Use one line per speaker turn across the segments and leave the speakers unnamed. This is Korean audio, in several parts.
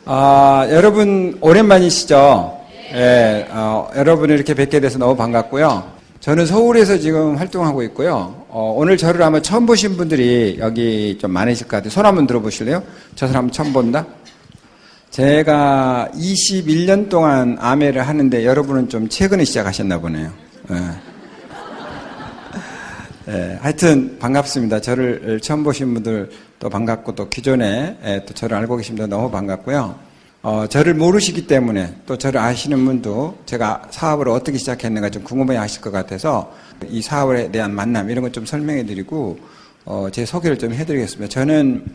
여러분 오랜만이시죠? 예, 여러분을 이렇게 뵙게 돼서 너무 반갑고요. 저는 서울에서 지금 활동하고 있고요. 오늘 저를 아마 처음 보신 분들이 여기 좀 많으실 것 같아요. 손 한번 들어보실래요? 저 사람 처음 본다? 제가 21년 동안 아메를 하는데 여러분은 좀 최근에 시작하셨나 보네요. 예, 하여튼 반갑습니다. 저를 처음 보신 분들도 반갑고 또 기존에 또 저를 알고 계신 분들 너무 반갑고요. 저를 모르시기 때문에 또 저를 아시는 분도 제가 사업을 어떻게 시작했는가 좀 궁금해 하실 것 같아서 이 사업에 대한 만남 이런 거 좀 설명해 드리고 제 소개를 좀 해드리겠습니다. 저는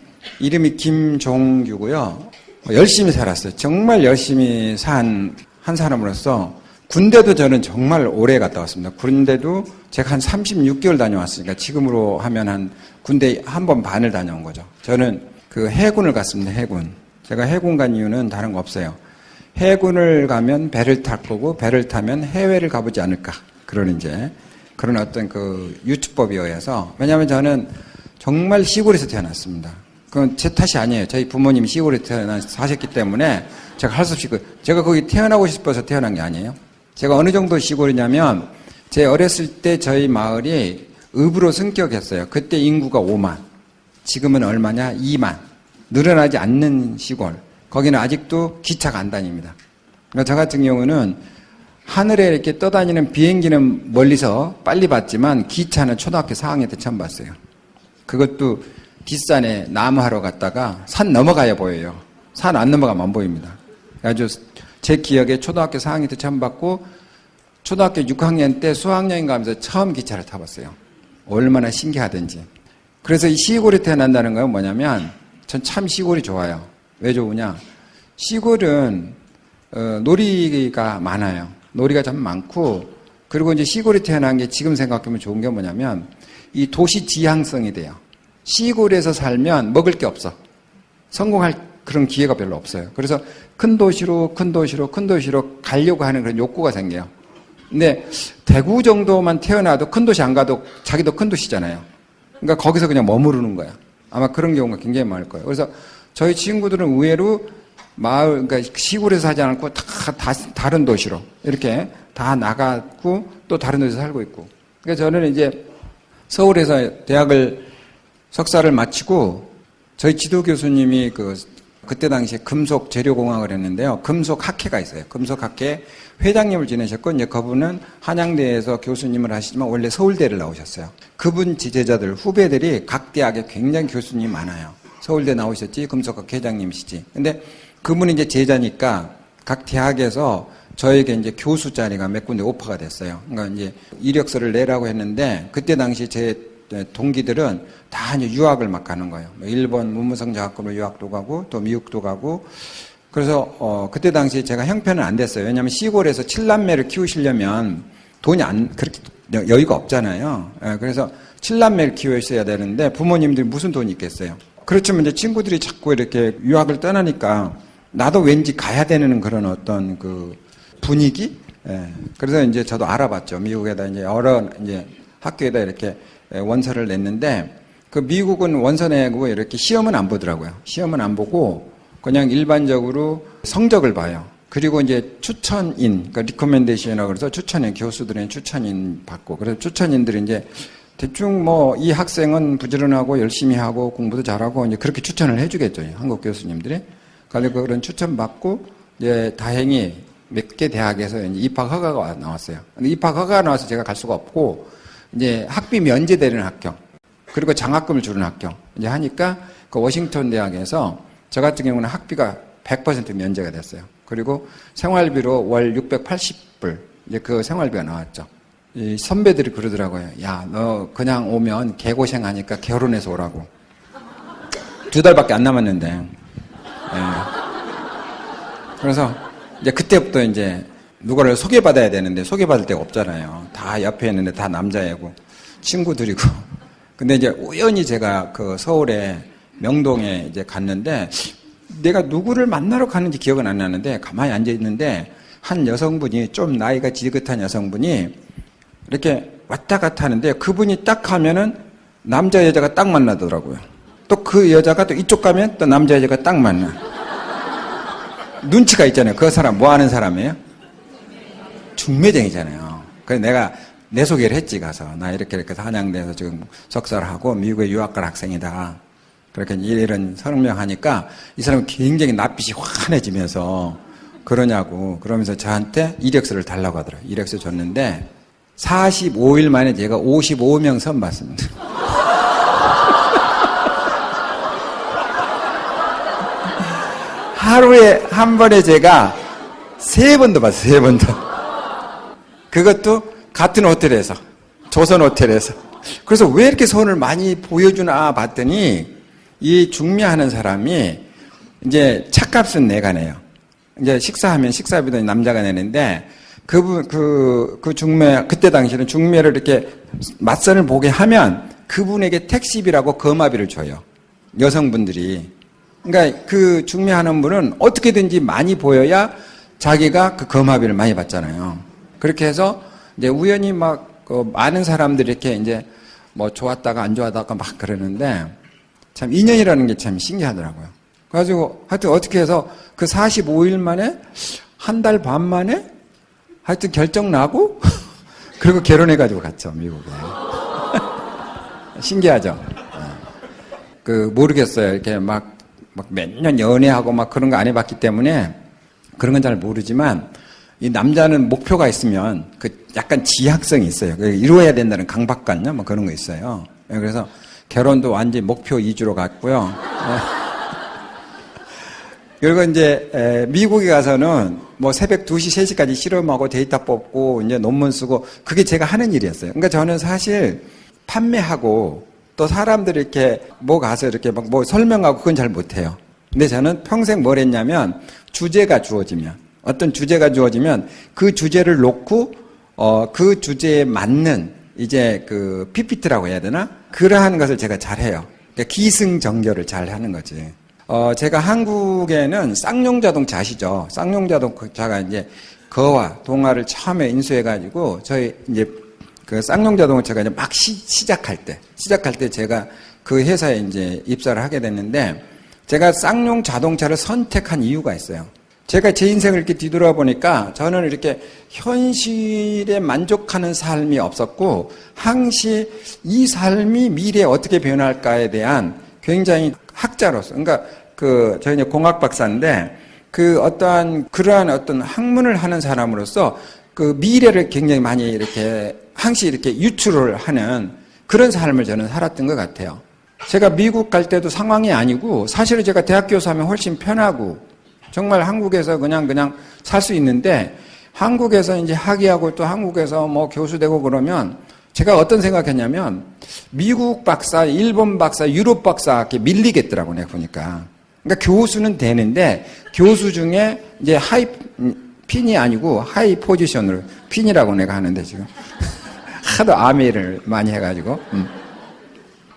이름이 김종규고요. 열심히 살았어요. 정말 열심히 산 한 사람으로서 군대도 저는 정말 오래 갔다 왔습니다. 군대도 제가 한 36개월 다녀왔으니까 지금으로 하면 한 군대 한 번 반을 다녀온 거죠. 저는 그 해군을 갔습니다. 해군. 제가 해군 간 이유는 다른 거 없어요. 해군을 가면 배를 탈 거고 배를 타면 해외를 가보지 않을까. 그런 어떤 그 유추법에 의해서. 왜냐하면 저는 정말 시골에서 태어났습니다. 그건 제 탓이 아니에요. 저희 부모님이 시골에 사셨기 때문에 제가 할 수 없이 제가 거기 태어나고 싶어서 태어난 게 아니에요. 제가 어느 정도 시골이냐면 제 어렸을 때 저희 마을이 읍으로 승격했어요. 그때 인구가 5만. 지금은 얼마냐? 2만. 늘어나지 않는 시골. 거기는 아직도 기차가 안 다닙니다. 그러니까 저 같은 경우는 하늘에 이렇게 떠다니는 비행기는 멀리서 빨리 봤지만 기차는 초등학교 4학년 때 처음 봤어요. 그것도 뒷산에 나무하러 갔다가 산 넘어가야 보여요. 산 안 넘어가면 안 보입니다. 아주 제 기억에 초등학교 4학년 때 처음 봤고 초등학교 6학년 때 수학여행 가면서 처음 기차를 타봤어요. 얼마나 신기하든지. 그래서 이 시골에 태어난다는 건 뭐냐면 전 참 시골이 좋아요. 왜 좋으냐? 시골은 놀이가 많아요. 놀이가 참 많고 그리고 이제 시골에 태어난 게 지금 생각하면 좋은 게 뭐냐면 이 도시 지향성이 돼요. 시골에서 살면 먹을 게 없어. 성공할 그런 기회가 별로 없어요. 그래서 큰 도시로 가려고 하는 그런 욕구가 생겨요. 근데 대구 정도만 태어나도 큰 도시 안 가도 자기도 큰 도시잖아요. 그러니까 거기서 그냥 머무르는 거야. 아마 그런 경우가 굉장히 많을 거예요. 그래서 저희 친구들은 의외로 그러니까 시골에서 사지 않고 다른 도시로 이렇게 다 나가고 또 다른 도시에서 살고 있고. 그러니까 저는 이제 서울에서 대학을 석사를 마치고 저희 지도 교수님이 그때 당시에 금속 재료공학을 했는데요. 금속 학회가 있어요. 금속 학회 회장님을 지내셨고 이제 그분은 한양대에서 교수님을 하시지만 원래 서울대를 나오셨어요. 그분 지제자들 후배들이 각 대학에 굉장히 교수님이 많아요. 서울대 나오셨지 금속학 회장님이시지. 근데 그분이 이제 제자니까 각 대학에서 저에게 이제 교수 자리가 몇 군데 오퍼가 됐어요. 그러니까 이제 이력서를 내라고 했는데 그때 당시 제 동기들은 다 이제 유학을 막 가는 거예요. 일본 문무성장학금으로 유학도 가고 또 미국도 가고. 그래서 그때 당시 제가 형편은 안 됐어요. 왜냐하면 시골에서 7남매를 키우시려면 돈이 그렇게 여유가 없잖아요. 그래서 7남매를 키우셔야 되는데 부모님들이 무슨 돈이 있겠어요. 그렇지만 이제 친구들이 자꾸 이렇게 유학을 떠나니까 나도 왠지 가야 되는 그런 어떤 그 분위기. 그래서 이제 저도 알아봤죠. 미국에다 이제 여러 이제 학교에다 이렇게 원서를 냈는데 그 미국은 원서 내고 이렇게 시험은 안 보더라고요. 시험은 안 보고 그냥 일반적으로 성적을 봐요. 그리고 이제 추천인, 그러니까 리코멘데이션이라고 그래서 추천인, 교수들의 추천인 받고, 그래서 추천인들이 이제 대충 이 학생은 부지런하고 열심히 하고 공부도 잘하고 이제 그렇게 추천을 해주겠죠. 한국 교수님들이. 그리고 그런 추천 받고 이제 다행히 몇 개 대학에서 이제 입학 허가가 나왔어요. 근데 입학 허가가 나와서 제가 갈 수가 없고 이제 학비 면제되는 학교, 그리고 장학금을 주는 학교 이제 하니까 그 워싱턴 대학에서 저 같은 경우는 학비가 100% 면제가 됐어요. 그리고 생활비로 월 680불 이제 그 생활비가 나왔죠. 이 선배들이 그러더라고요. 야, 너 그냥 오면 개고생하니까 결혼해서 오라고. 2달밖에 안 남았는데. 그래서 이제 그때부터 이제 누구를 소개받아야 되는데 소개받을 데가 없잖아요. 다 옆에 있는데 다 남자애고 친구들이고. 근데 이제 우연히 제가 그 서울에 명동에 이제 갔는데 내가 누구를 만나러 가는지 기억은 안 나는데 가만히 앉아 있는데 한 여성분이 좀 나이가 지긋한 여성분이 이렇게 왔다 갔다 하는데 그분이 딱 하면은 남자 여자가 딱 만나더라고요. 또 그 여자가 또 이쪽 가면 또 남자 여자가 딱 만나. 눈치가 있잖아요. 그 사람 뭐 하는 사람이에요? 중매쟁이잖아요. 그래서 내가 내 소개를 했지, 가서. 나 이렇게 한양대에서 지금 석사를 하고 미국에 유학 갈 학생이다. 그렇게 이런 설명하니까 이 사람은 굉장히 낯빛이 환해지면서 그러냐고. 그러면서 저한테 이력서를 달라고 하더라고요. 이력서 줬는데 45일 만에 제가 55명 선 봤습니다. 하루에 한 번에 제가 3번도 봤어요. 3번도. 그것도 같은 호텔에서, 조선 호텔에서. 그래서 왜 이렇게 손을 많이 보여주나 봤더니 이 중매하는 사람이 이제 차값은 내가 내요. 이제 식사하면 식사비도 남자가 내는데 그 중매, 그때 당시에는 중매를 이렇게 맞선을 보게 하면 그분에게 택시비라고 거마비를 줘요. 여성분들이. 그러니까 그 중매하는 분은 어떻게든지 많이 보여야 자기가 그 거마비를 많이 받잖아요. 그렇게 해서 이제 우연히 막 그 많은 사람들이 이렇게 이제 뭐 좋았다가 안 좋았다가 막 그러는데 참 인연이라는 게 참 신기하더라고요. 그래가지고 하여튼 어떻게 해서 그 45일 만에 한 달 반 만에 하여튼 결정 나고 그리고 결혼해가지고 갔죠, 미국에. 신기하죠? 그 모르겠어요. 이렇게 막 몇 년 연애하고 막 그런 거 안 해봤기 때문에 그런 건 잘 모르지만 이 남자는 목표가 있으면 그 약간 지향성이 있어요. 이루어야 된다는 강박관념 뭐 그런 거 있어요. 그래서 결혼도 완전히 목표 위주로 갔고요. 그리고 이제 미국에 가서는 뭐 새벽 2시, 3시까지 실험하고 데이터 뽑고 이제 논문 쓰고 그게 제가 하는 일이었어요. 그러니까 저는 사실 판매하고 또 사람들이 이렇게 뭐 가서 이렇게 막 뭐 설명하고 그건 잘 못해요. 근데 저는 평생 뭘 했냐면 주제가 주어지면 어떤 주제가 주어지면 그 주제를 놓고 그 주제에 맞는 이제 그 PPT라고 해야 되나? 그러한 것을 제가 잘해요. 그러니까 기승전결을 잘 하는 거지. 제가 한국에는 쌍용 자동차 아시죠? 쌍용 자동차가 이제 거와 동아를 처음에 인수해가지고 저희 이제 그 쌍용 자동차가 이제 막 시작할 때 제가 그 회사에 이제 입사를 하게 됐는데 제가 쌍용 자동차를 선택한 이유가 있어요. 제가 제 인생을 이렇게 뒤돌아보니까 저는 이렇게 현실에 만족하는 삶이 없었고 항시 이 삶이 미래에 어떻게 변할까에 대한 굉장히 학자로서, 그러니까 저희 이제 공학 박사인데 그러한 어떤 학문을 하는 사람으로서 그 미래를 굉장히 많이 이렇게 항시 이렇게 유출을 하는 그런 삶을 저는 살았던 것 같아요. 제가 미국 갈 때도 상황이 아니고 사실은 제가 대학 교수하면 훨씬 편하고 정말 한국에서 그냥 살 수 있는데 한국에서 이제 학위하고 또 한국에서 뭐 교수 되고 그러면 제가 어떤 생각했냐면 미국 박사, 일본 박사, 유럽 박사 이렇게 밀리겠더라고 내가 보니까. 그러니까 교수는 되는데 교수 중에 이제 핀이 아니고 하이 포지션으로 핀이라고 내가 하는데 지금 하도 아메를 많이 해가지고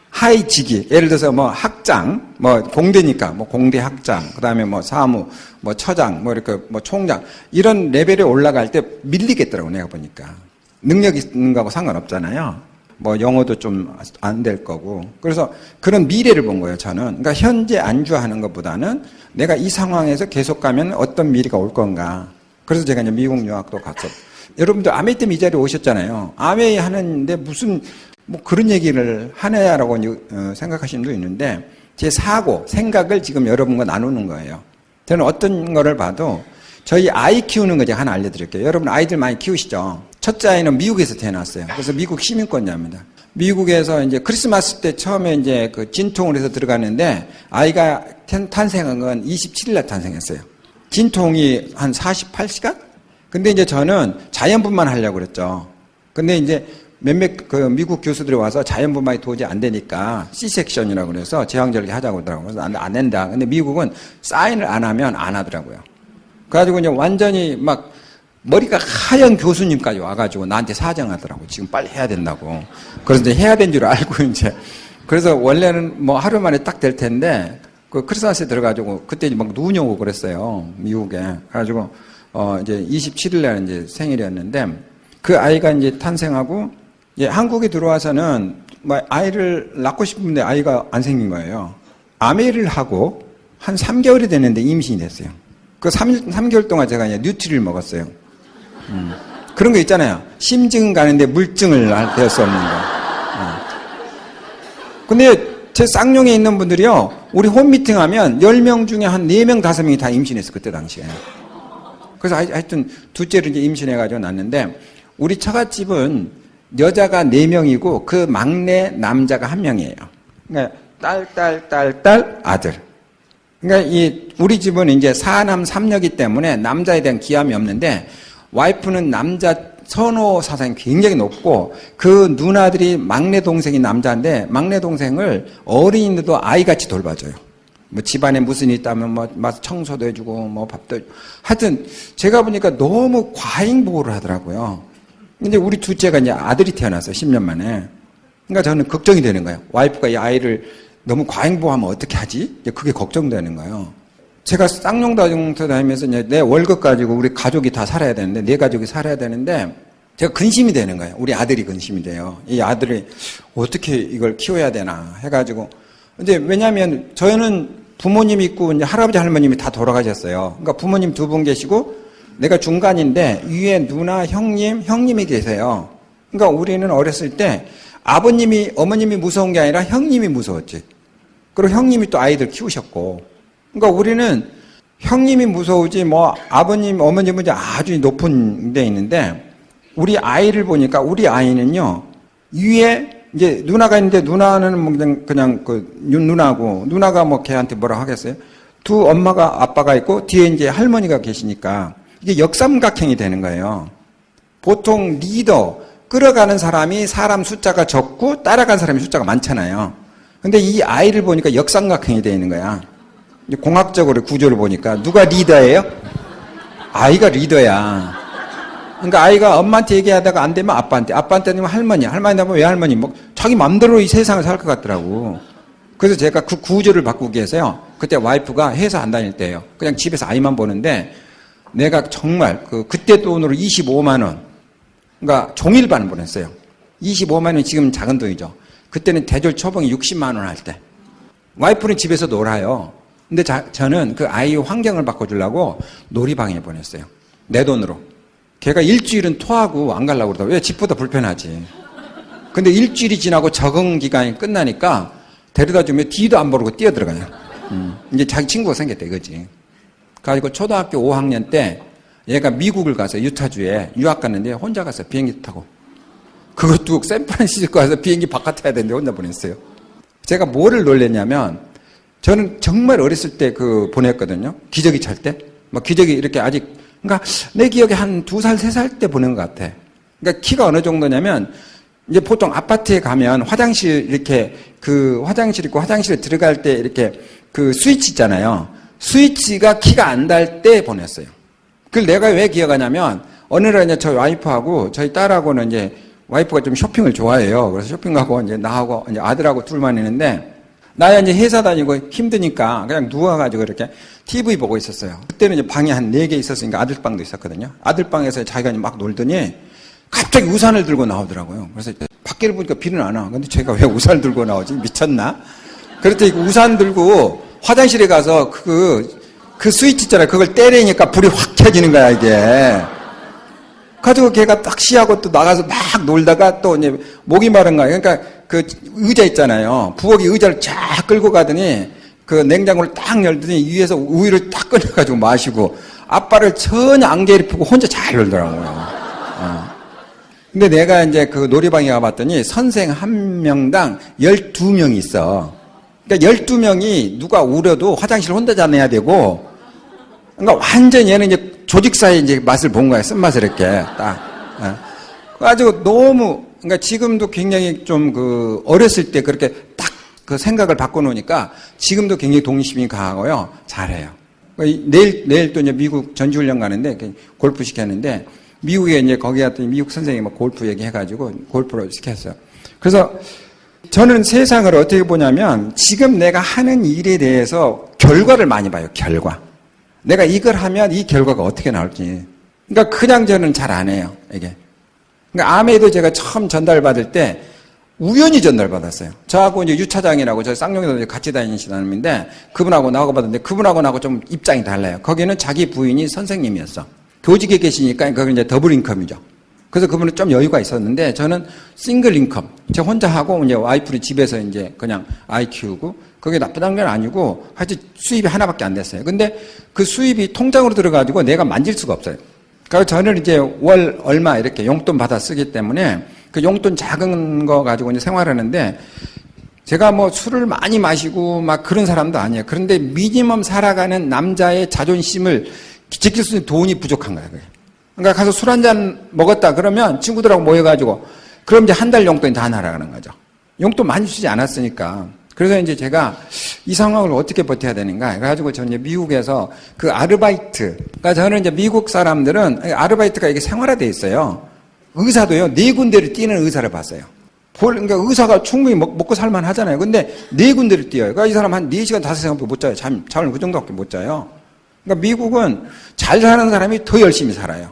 하이 직위 예를 들어서 뭐 학장 뭐 공대니까 뭐 공대 학장 그다음에 뭐 사무 뭐 처장 뭐 이렇게 뭐 총장 이런 레벨에 올라갈 때 밀리겠더라고 내가 보니까 능력 있는 거하고 상관없잖아요. 뭐 영어도 좀 안 될 거고 그래서 그런 미래를 본 거예요 저는. 그러니까 현재 안주하는 것보다는 내가 이 상황에서 계속 가면 어떤 미래가 올 건가. 그래서 제가 이제 미국 유학도 갔어. 여러분들 아메이 때문에 이 자리에 오셨잖아요. 아메이 하는데 무슨 뭐 그런 얘기를 하냐라고 생각하시는 분도 있는데 제 생각을 지금 여러분과 나누는 거예요. 저는 어떤 거를 봐도 저희 아이 키우는 거 제가 하나 알려드릴게요. 여러분 아이들 많이 키우시죠? 첫째 아이는 미국에서 태어났어요. 그래서 미국 시민권자입니다. 미국에서 이제 크리스마스 때 처음에 이제 그 진통을 해서 들어갔는데 아이가 탄생한 건 27일 날 탄생했어요. 진통이 한 48시간? 근데 이제 저는 자연분만 하려고 그랬죠. 근데 이제 몇몇 그 미국 교수들이 와서 자연분만이 도저히 안 되니까 C-섹션이라고 그래서 제왕절개 하자고 그러더라고요. 그래서 안 된다. 근데 미국은 사인을 안 하면 안 하더라고요. 그래가지고 이제 완전히 막 머리가 하얀 교수님까지 와가지고 나한테 사정하더라고. 지금 빨리 해야 된다고. 그래서 이제 해야 된 줄 알고 이제. 그래서 원래는 뭐 하루 만에 딱 될 텐데 그 크리스마스에 들어가지고 그때 막 눈이 오고 그랬어요. 미국에. 그래가지고 이제 27일 날 이제 생일이었는데 그 아이가 이제 탄생하고 이제 한국에 들어와서는 뭐 아이를 낳고 싶은데 아이가 안 생긴 거예요. 아메를 하고 한 3개월이 됐는데 임신이 됐어요. 그 3개월 동안 제가 이제 뉴트리를 먹었어요. 그런 거 있잖아요. 심증 가는데 물증을 할 수 없는 거. 근데 제 쌍용에 있는 분들이요, 우리 홈미팅 하면 10명 중에 한 4명, 5명이 다 임신했어, 그때 당시에. 그래서 하여튼 둘째를 이제 임신해가지고 낳았는데, 우리 처갓집은 여자가 4명이고 그 막내 남자가 1명이에요. 그러니까 딸, 아들. 그러니까 우리 집은 이제 4남 3녀이기 때문에 남자에 대한 기함이 없는데, 와이프는 남자 선호 사상이 굉장히 높고, 그 누나들이 막내 동생이 남자인데 막내 동생을 어린이도 아이같이 돌봐줘요. 뭐 집안에 무슨 일 있다면 뭐 청소도 해주고 뭐 밥도 해주고. 하여튼 제가 보니까 너무 과잉 보호를 하더라고요. 근데 우리 둘째가 이제 아들이 태어났어요. 10년 만에. 그러니까 저는 걱정이 되는 거예요. 와이프가 이 아이를 너무 과잉 보호하면 어떻게 하지? 이제 그게 걱정되는 거예요. 제가 쌍용다중터 다니면서 이제 내 월급 가지고 우리 가족이 다 살아야 되는데, 내 가족이 살아야 되는데, 제가 근심이 되는 거예요. 우리 아들이 근심이 돼요. 이 아들이 어떻게 이걸 키워야 되나 해가지고. 근데 왜냐면 저희는 부모님 있고 이제 할아버지 할머님이 다 돌아가셨어요. 그러니까 부모님 2분 계시고 내가 중간인데 위에 누나, 형님이 계세요. 그러니까 우리는 어렸을 때 아버님이, 어머님이 무서운 게 아니라 형님이 무서웠지. 그리고 형님이 또 아이들 키우셨고. 그러니까 우리는 형님이 무서우지 뭐 아버님, 어머님은 이제 아주 높은 데 있는데, 우리 아이를 보니까 우리 아이는요, 위에 이제 누나가 있는데, 누나는 뭐 그냥 그 누나고, 누나가 뭐 걔한테 뭐라 하겠어요? 두 엄마가 아빠가 있고 뒤에 이제 할머니가 계시니까 이게 역삼각형이 되는 거예요. 보통 리더, 끌어가는 사람이 사람 숫자가 적고 따라간 사람이 숫자가 많잖아요. 근데 이 아이를 보니까 역삼각형이 되어 있는 거야. 공학적으로 구조를 보니까 누가 리더예요? 아이가 리더야. 그러니까 아이가 엄마한테 얘기하다가 안 되면 아빠한테 되면 할머니한테 되면 외할머니, 뭐 자기 맘대로 이 세상을 살 것 같더라고. 그래서 제가 그 구조를 바꾸기 위해서요, 그때 와이프가 회사 안 다닐 때예요. 그냥 집에서 아이만 보는데, 내가 정말 그때 돈으로 25만 원, 그러니까 종일반을 보냈어요. 25만 원이 지금 작은 돈이죠. 그때는 대졸 초봉이 60만 원 할 때. 와이프는 집에서 놀아요. 근데 저는 그 아이 환경을 바꿔주려고 놀이방에 보냈어요. 내 돈으로. 걔가 일주일은 토하고 안 가려고 그러더라고요. 왜? 집보다 불편하지. 근데 일주일이 지나고 적응 기간이 끝나니까 데려다 주면 뒤도 안 보고 뛰어들어가요. 이제 자기 친구가 생겼다 이거지. 그래가지고 초등학교 5학년 때 얘가 미국을 가서 유타주에 유학 갔는데 혼자 가서 비행기 타고. 그것도 샌프란시스코 가서 비행기 바깥 타야 되는데 혼자 보냈어요. 제가 뭐를 놀랬냐면, 저는 정말 어렸을 때 보냈거든요. 기저귀 찰 때. 막 기저귀 이렇게 아직, 그러니까 내 기억에 한 2살, 3살 때 보낸 것 같아. 그러니까 키가 어느 정도냐면, 이제 보통 아파트에 가면 화장실 이렇게 화장실 있고 화장실에 들어갈 때 이렇게 스위치 있잖아요. 스위치가 키가 안 닿을 때 보냈어요. 그걸 내가 왜 기억하냐면, 어느 날 이제 저희 와이프하고 저희 딸하고는 이제 와이프가 좀 쇼핑을 좋아해요. 그래서 쇼핑 가고 이제 나하고 이제 아들하고 둘만 있는데, 나야 이제 회사 다니고 힘드니까 그냥 누워가지고 이렇게 TV 보고 있었어요. 그때는 이제 방이 한 4개 있었으니까 아들방도 있었거든요. 아들방에서 자기가 막 놀더니 갑자기 우산을 들고 나오더라고요. 그래서 밖에를 보니까 비는 안 와. 근데 제가 왜 우산을 들고 나오지? 미쳤나? 그랬더니 우산 들고 화장실에 가서 그 스위치 있잖아요. 그걸 때리니까 불이 확 켜지는 거야, 이게. 가지고 걔가 딱 쉬하고 또 나가서 막 놀다가 또 이제 목이 마른 거야. 그러니까 그 의자 있잖아요. 부엌에 의자를 쫙 끌고 가더니 그 냉장고를 딱 열더니 위에서 우유를 딱 꺼내가지고 마시고, 아빠를 전혀 안 괴롭히고 혼자 잘 놀더라고요. 근데 내가 이제 그 놀이방에 가봤더니 선생 한 명당 12명이 있어. 그러니까 12명이 누가 울어도 화장실 혼자 다녀야 되고, 그러니까 완전 얘는 이제 조직사의 이제 맛을 본 거야. 쓴맛을 이렇게 딱. 그래가지고 너무, 그러니까 지금도 굉장히 좀 어렸을 때 그렇게 딱 그 생각을 바꿔놓으니까 지금도 굉장히 독립심이 강하고요. 잘해요. 내일 또 이제 미국 전지훈련 가는데 골프 시켰는데, 미국에 이제 거기 갔더니 미국 선생님이 뭐 골프 얘기해가지고 골프를 시켰어요. 그래서 저는 세상을 어떻게 보냐면, 지금 내가 하는 일에 대해서 결과를 많이 봐요. 결과. 내가 이걸 하면 이 결과가 어떻게 나올지. 그러니까 그냥 저는 잘 안 해요, 이게. 그러니까 암에도 제가 처음 전달받을 때 우연히 전달받았어요. 저하고 이제 유차장이라고 저 쌍용에서 같이 다니시는 사람인데 그분하고 나하고 받았는데 그분하고 나하고 좀 입장이 달라요. 거기는 자기 부인이 선생님이었어. 교직에 계시니까 거기 이제 더블 인컴이죠. 그래서 그분은 좀 여유가 있었는데 저는 싱글 인컴. 저 혼자 하고 이제 와이프는 집에서 이제 그냥 아이 키우고 그게 나쁘다는 건 아니고 하여튼 수입이 하나밖에 안 됐어요. 근데 그 수입이 통장으로 들어가지고 내가 만질 수가 없어요. 그래서 저는 이제 월 얼마 이렇게 용돈 받아 쓰기 때문에 그 용돈 작은 거 가지고 이제 생활하는데 제가 뭐 술을 많이 마시고 막 그런 사람도 아니에요. 그런데 미니멈 살아가는 남자의 자존심을 지킬 수 있는 돈이 부족한 거예요. 그러니까 가서 술 한 잔 먹었다 그러면 친구들하고 모여가지고 그럼 이제 한 달 용돈이 다 날아가는 거죠. 용돈 많이 주지 않았으니까. 그래서 이제 제가 이 상황을 어떻게 버텨야 되는가 해가지고 저는 이제 미국에서 그 아르바이트. 그러니까 저는 이제 미국 사람들은 아르바이트가 이게 생활화되어 있어요. 의사도요, 4군데를 뛰는 의사를 봤어요. 그러니까 의사가 충분히 먹고 살만 하잖아요. 근데 4군데를 뛰어요. 그러니까 이 사람 한 4시간, 5시간밖에 못 자요. 잠을 그 정도밖에 못 자요. 그러니까 미국은 잘 사는 사람이 더 열심히 살아요.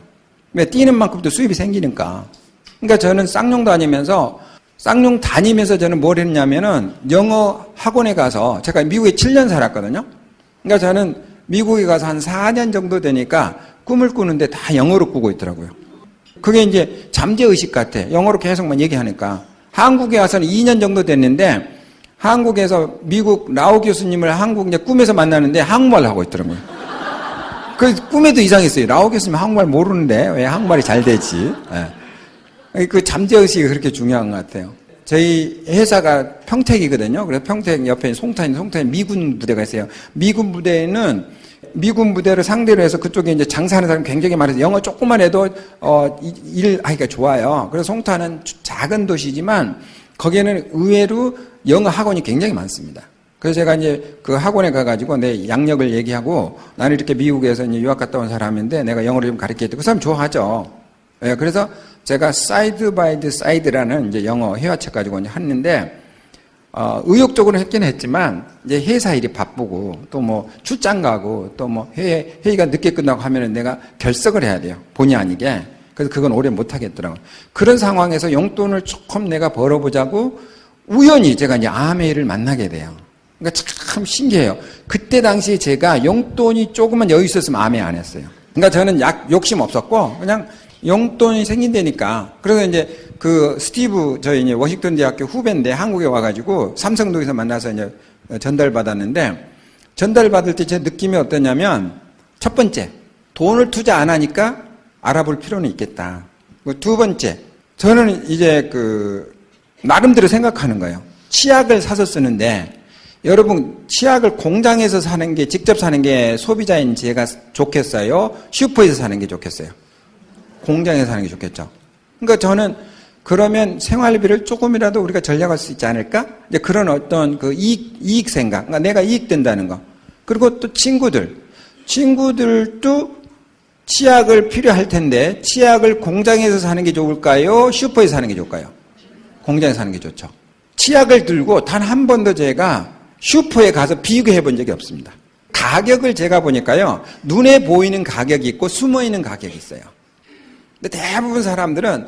뛰는 만큼 또 수입이 생기니까. 그러니까 저는 쌍용 다니면서 저는 뭘 했냐면은 영어 학원에 가서 제가 미국에 7년 살았거든요. 그러니까 저는 미국에 가서 한 4년 정도 되니까 꿈을 꾸는데 다 영어로 꾸고 있더라고요. 그게 이제 잠재의식 같아. 영어로 계속만 얘기하니까. 한국에 와서는 2년 정도 됐는데 한국에서 미국 라오 교수님을 한국 이제 꿈에서 만나는데 한국말 하고 있더라고요. 그 꿈에도 이상했어요. 라오 교수님 한국말 모르는데 왜 한국말이 잘 되지? 네. 그 잠재의식이 그렇게 중요한 것 같아요. 저희 회사가 평택이거든요. 그래서 평택 옆에 송탄 미군 부대가 있어요. 미군 부대를 상대로 해서 그쪽에 이제 장사하는 사람이 굉장히 많아서 영어 조금만 해도 일하기가 좋아요. 그래서 송탄은 작은 도시지만 거기에는 의외로 영어 학원이 굉장히 많습니다. 그래서 제가 이제 그 학원에 가가지고 내 양력을 얘기하고 나는 이렇게 미국에서 이제 유학 갔다 온 사람인데 내가 영어를 좀 가르치겠다. 그 사람 좋아하죠. 예, 그래서 제가 사이드 바이 드 사이드라는 이제 영어 회화책 가지고 이제 했는데 의욕적으로 했긴 했지만 이제 회사 일이 바쁘고 또 뭐 출장 가고 또 뭐 회의가 늦게 끝나고 하면은 내가 결석을 해야 돼요. 본의 아니게. 그래서 그건 오래 못 하겠더라고요. 그런 상황에서 용돈을 조금 내가 벌어보자고 우연히 제가 이제 아메이를 만나게 돼요. 그러니까 참 신기해요. 그때 당시에 제가 용돈이 조금만 여유 있었으면 아메이 안 했어요. 그러니까 저는 욕심 없었고 그냥 용돈이 생긴다니까. 그래서 이제 그 스티브 저희 이제 워싱턴 대학교 후배인데 한국에 와가지고 삼성동에서 만나서 이제 전달받았는데 전달받을 때 제 느낌이 어떠냐면 첫 번째 돈을 투자 안 하니까 알아볼 필요는 있겠다. 두 번째 저는 이제 그 나름대로 생각하는 거예요. 치약을 사서 쓰는데 여러분 치약을 공장에서 사는 게 직접 사는 게 소비자인 제가 좋겠어요? 슈퍼에서 사는 게 좋겠어요? 공장에서 사는 게 좋겠죠. 그러니까 저는 그러면 생활비를 조금이라도 우리가 절약할 수 있지 않을까? 이제 그런 어떤 그 이익 생각. 그러니까 내가 이익된다는 거. 그리고 또 친구들도 치약을 필요할 텐데 치약을 공장에서 사는 게 좋을까요? 슈퍼에서 사는 게 좋을까요? 공장에서 사는 게 좋죠. 치약을 들고 단 한 번도 제가 슈퍼에 가서 비교해 본 적이 없습니다. 가격을 제가 보니까요. 눈에 보이는 가격이 있고 숨어 있는 가격이 있어요. 근데 대부분 사람들은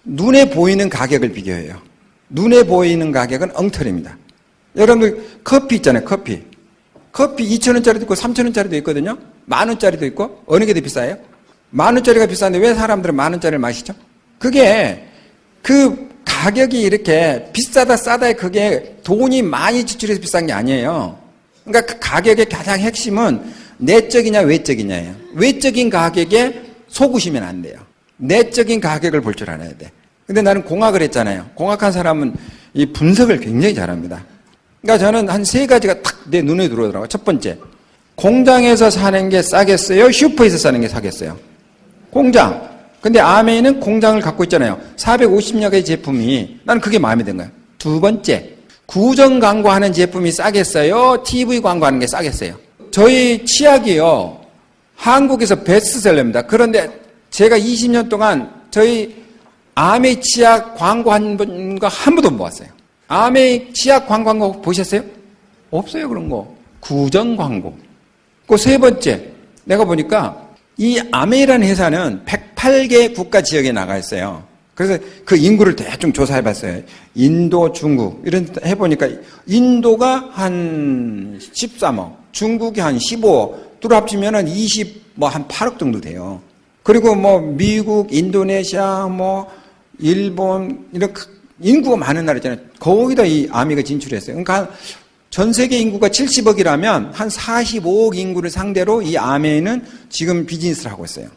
눈에 보이는 가격을 비교해요. 눈에 보이는 가격은 엉터리입니다. 여러분들 커피 있잖아요. 커피 2,000원짜리도 있고 3,000원짜리도 있거든요. 10,000원짜리도 있고 어느 게 더 비싸요? 10,000원짜리가 비싼데 왜 사람들은 10,000원짜리를 마시죠? 그게 그 가격이 이렇게 비싸다 싸다에 그게 돈이 많이 지출해서 비싼 게 아니에요. 그러니까 그 가격의 가장 핵심은 내적이냐 외적이냐예요. 외적인 가격에 속으시면 안 돼요. 내적인 가격을 볼 줄 알아야 돼. 근데 나는 공학을 했잖아요. 공학한 사람은 이 분석을 굉장히 잘합니다. 그러니까 저는 한 3가지가 탁 내 눈에 들어오더라고요. 첫 번째, 공장에서 사는 게 싸겠어요? 슈퍼에서 사는 게 싸겠어요? 공장. 근데 아메이는 공장을 갖고 있잖아요. 450여 개의 제품이. 나는 그게 마음에 든 거예요. 두 번째, 구정 광고하는 제품이 싸겠어요? TV 광고하는 게 싸겠어요? 저희 치약이요. 한국에서 베스트셀러입니다. 그런데 제가 20년 동안 저희 아메이 치약 광고한 분과 한 번도 못 봤어요. 아메이 치약 광고 보셨어요? 없어요, 그런 거. 구정 광고. 그 세 번째, 내가 보니까 이 아메이라는 회사는 108개 국가 지역에 나가 있어요. 그래서 그 인구를 대충 조사해봤어요. 인도, 중국 이런 데 해보니까 인도가 한 13억, 중국이 한 15억, 둘 합치면은 한 8억 정도 돼요. 그리고 뭐 미국, 인도네시아, 뭐 일본 이런 인구가 많은 나라 있잖아요. 거기다 이 아메가 진출했어요. 그러니까 전 세계 인구가 70억이라면 한 45억 인구를 상대로 이 아메는 지금 비즈니스를 하고 있어요.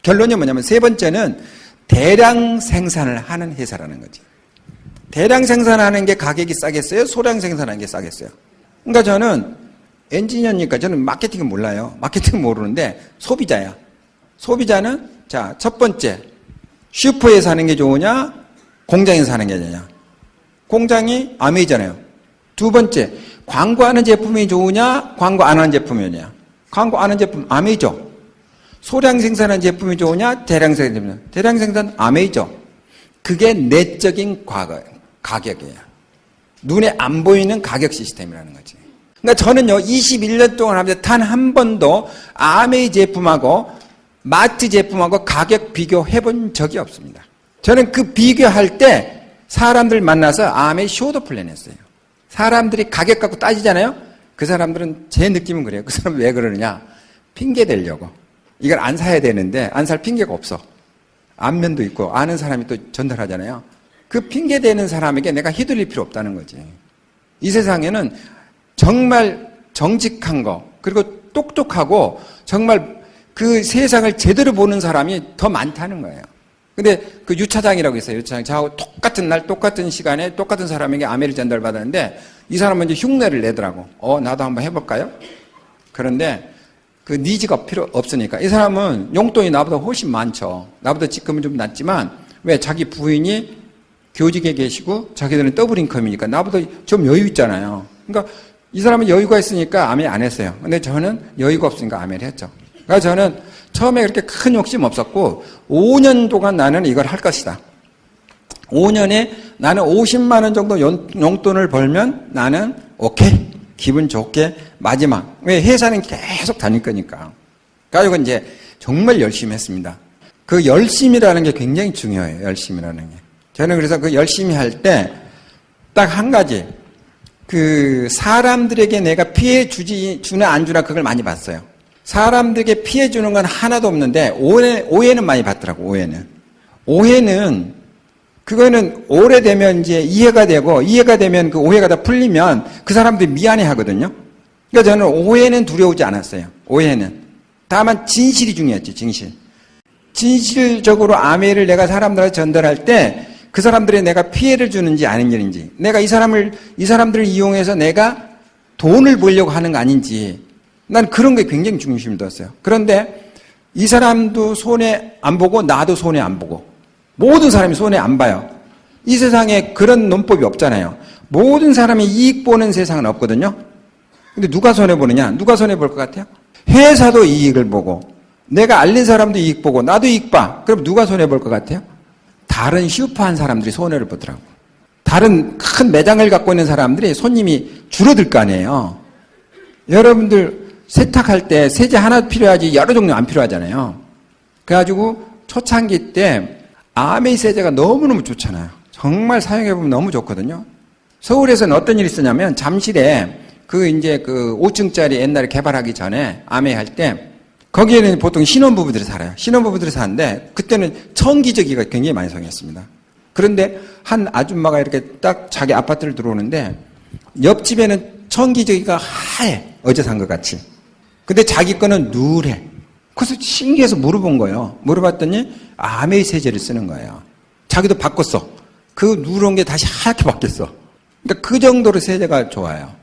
결론이 뭐냐면 세 번째는 대량 생산을 하는 회사라는 거지. 대량 생산하는 게 가격이 싸겠어요? 소량 생산하는 게 싸겠어요? 그러니까 저는 엔지니어니까 저는 마케팅은 몰라요. 마케팅은 모르는데 소비자야. 소비자는 자, 첫 번째 슈퍼에서 사는 게 좋으냐? 공장에서 사는 게 좋으냐? 공장이 아메이잖아요. 두 번째 광고하는 제품이 좋으냐? 광고 안 하는 제품이 좋으냐? 광고 안 하는 제품 아메이죠. 소량 생산한 제품이 좋으냐? 대량 생산. 대량 생산 아메이죠. 그게 내적인 가격이에요. 눈에 안 보이는 가격 시스템이라는 거지. 그러니까 저는요, 21년 동안 하면서 단 한 번도 아메이 제품하고 마트 제품하고 가격 비교해 본 적이 없습니다. 저는 그 비교할 때 사람들 만나서 아메이 쇼도 플랜 했어요. 사람들이 가격 갖고 따지잖아요? 그 사람들은 제 느낌은 그래요. 그 사람은 왜 그러느냐? 핑계 대려고. 이걸 안 사야 되는데 안 살 핑계가 없어. 안면도 있고 아는 사람이 또 전달하잖아요. 그 핑계 대는 사람에게 내가 휘둘릴 필요 없다는 거지. 이 세상에는 정말 정직한 거 그리고 똑똑하고 정말 그 세상을 제대로 보는 사람이 더 많다는 거예요. 근데 그 유차장이라고 있어요. 유차장. 저하고 똑같은 날 똑같은 시간에 똑같은 사람에게 아메를 전달받았는데 이 사람은 이제 흉내를 내더라고. 나도 한번 해볼까요? 그런데 그 니즈가 필요 없으니까 이 사람은 용돈이 나보다 훨씬 많죠. 나보다 직급은 좀 낮지만 왜 자기 부인이 교직에 계시고 자기들은 더블 인컴이니까 나보다 좀 여유 있잖아요. 그러니까 이 사람은 여유가 있으니까 아메 안 했어요. 근데 저는 여유가 없으니까 아메를 했죠. 그러니까 저는 처음에 그렇게 큰 욕심 없었고 5년 동안 나는 이걸 할 것이다. 5년에 나는 50만 원 정도 용돈을 벌면 나는 오케이. 기분 좋게 마지막. 왜 회사는 계속 다닐 거니까. 가지고 이제 정말 열심히 했습니다. 그 열심이라는 게 굉장히 중요해요. 열심이라는 게. 저는 그래서 그 열심히 할 때 딱 한 가지. 그 사람들에게 내가 피해 주나 안 주나 그걸 많이 봤어요. 사람들에게 피해 주는 건 하나도 없는데 오해는 많이 받더라고. 오해는 그거는 오래되면 이제 이해가 되면 그 오해가 다 풀리면 그 사람들이 미안해 하거든요. 그러니까 저는 오해는 두려우지 않았어요. 오해는. 다만 진실이 중요했지, 진실. 진실적으로 아메를 내가 사람들한테 전달할 때 그 사람들이 내가 피해를 주는지 아닌지, 내가 이 사람들을 이용해서 내가 돈을 벌려고 하는 거 아닌지, 난 그런 게 굉장히 중심을 뒀어요. 그런데 이 사람도 손해 안 보고 나도 손해 안 보고 모든 사람이 손해 안 봐요. 이 세상에 그런 논법이 없잖아요. 모든 사람이 이익 보는 세상은 없거든요. 근데 누가 손해보느냐? 누가 손해볼 것 같아요? 회사도 이익을 보고 내가 알린 사람도 이익 보고 나도 이익 봐. 그럼 누가 손해볼 것 같아요? 다른 슈퍼한 사람들이 손해를 보더라고. 다른 큰 매장을 갖고 있는 사람들이 손님이 줄어들 거 아니에요. 여러분들 세탁할 때 세제 하나 필요하지 여러 종류 안 필요하잖아요. 그래가지고 초창기 때 아메이 세제가 너무너무 좋잖아요. 정말 사용해보면 너무 좋거든요. 서울에서는 어떤 일이 있었냐면 잠실에 그 5층짜리 옛날에 개발하기 전에 아메이 할 때 거기에는 보통 신혼부부들이 살아요. 신혼부부들이 사는데 그때는 청기저귀가 굉장히 많이 사용했습니다. 그런데 한 아줌마가 이렇게 딱 자기 아파트를 들어오는데 옆집에는 청기저귀가 하얘. 어제 산 것 같이. 근데 자기 거는 누래. 그래서 신기해서 물어본 거예요. 물어봤더니 아메이 세제를 쓰는 거예요. 자기도 바꿨어. 그 누런 게 다시 하얗게 바뀌었어. 그러니까 그 정도로 세제가 좋아요.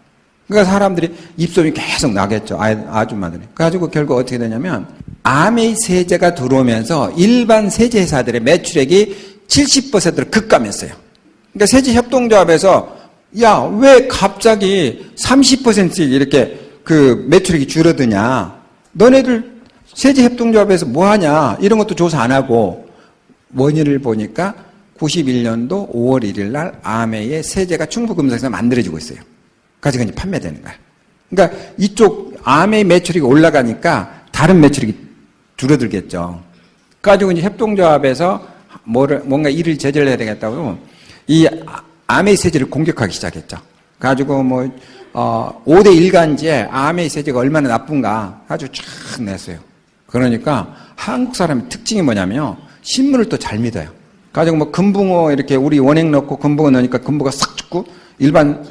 그러니까 사람들이 입소문이 계속 나겠죠. 아줌마들이. 그래가지고 결국 어떻게 되냐면 아메이 세제가 들어오면서 일반 세제 회사들의 매출액이 70%를 급감했어요. 그러니까 세제 협동조합에서 야, 왜 갑자기 30%씩 이렇게 그 매출액이 줄어드냐. 너네들 세제 협동조합에서 뭐 하냐. 이런 것도 조사 안 하고 원인을 보니까 91년도 5월 1일 날 아메이의 세제가 충북금속에서 만들어지고 있어요. 가지고 이제 판매되는 거야. 그러니까 이쪽 아메이 매출액이 올라가니까 다른 매출액이 줄어들겠죠. 가지고 이제 협동조합에서 뭔가 일을 제재를 해야 되겠다고 이 아메이 세제를 공격하기 시작했죠. 가지고 5대 일간지에 아메이 세제가 얼마나 나쁜가 아주 쫙 냈어요. 그러니까 한국 사람의 특징이 뭐냐면요. 신문을 또 잘 믿어요. 가지고 금붕어 이렇게 우리 원액 넣고 금붕어 넣으니까 금붕어가 싹 죽고 일반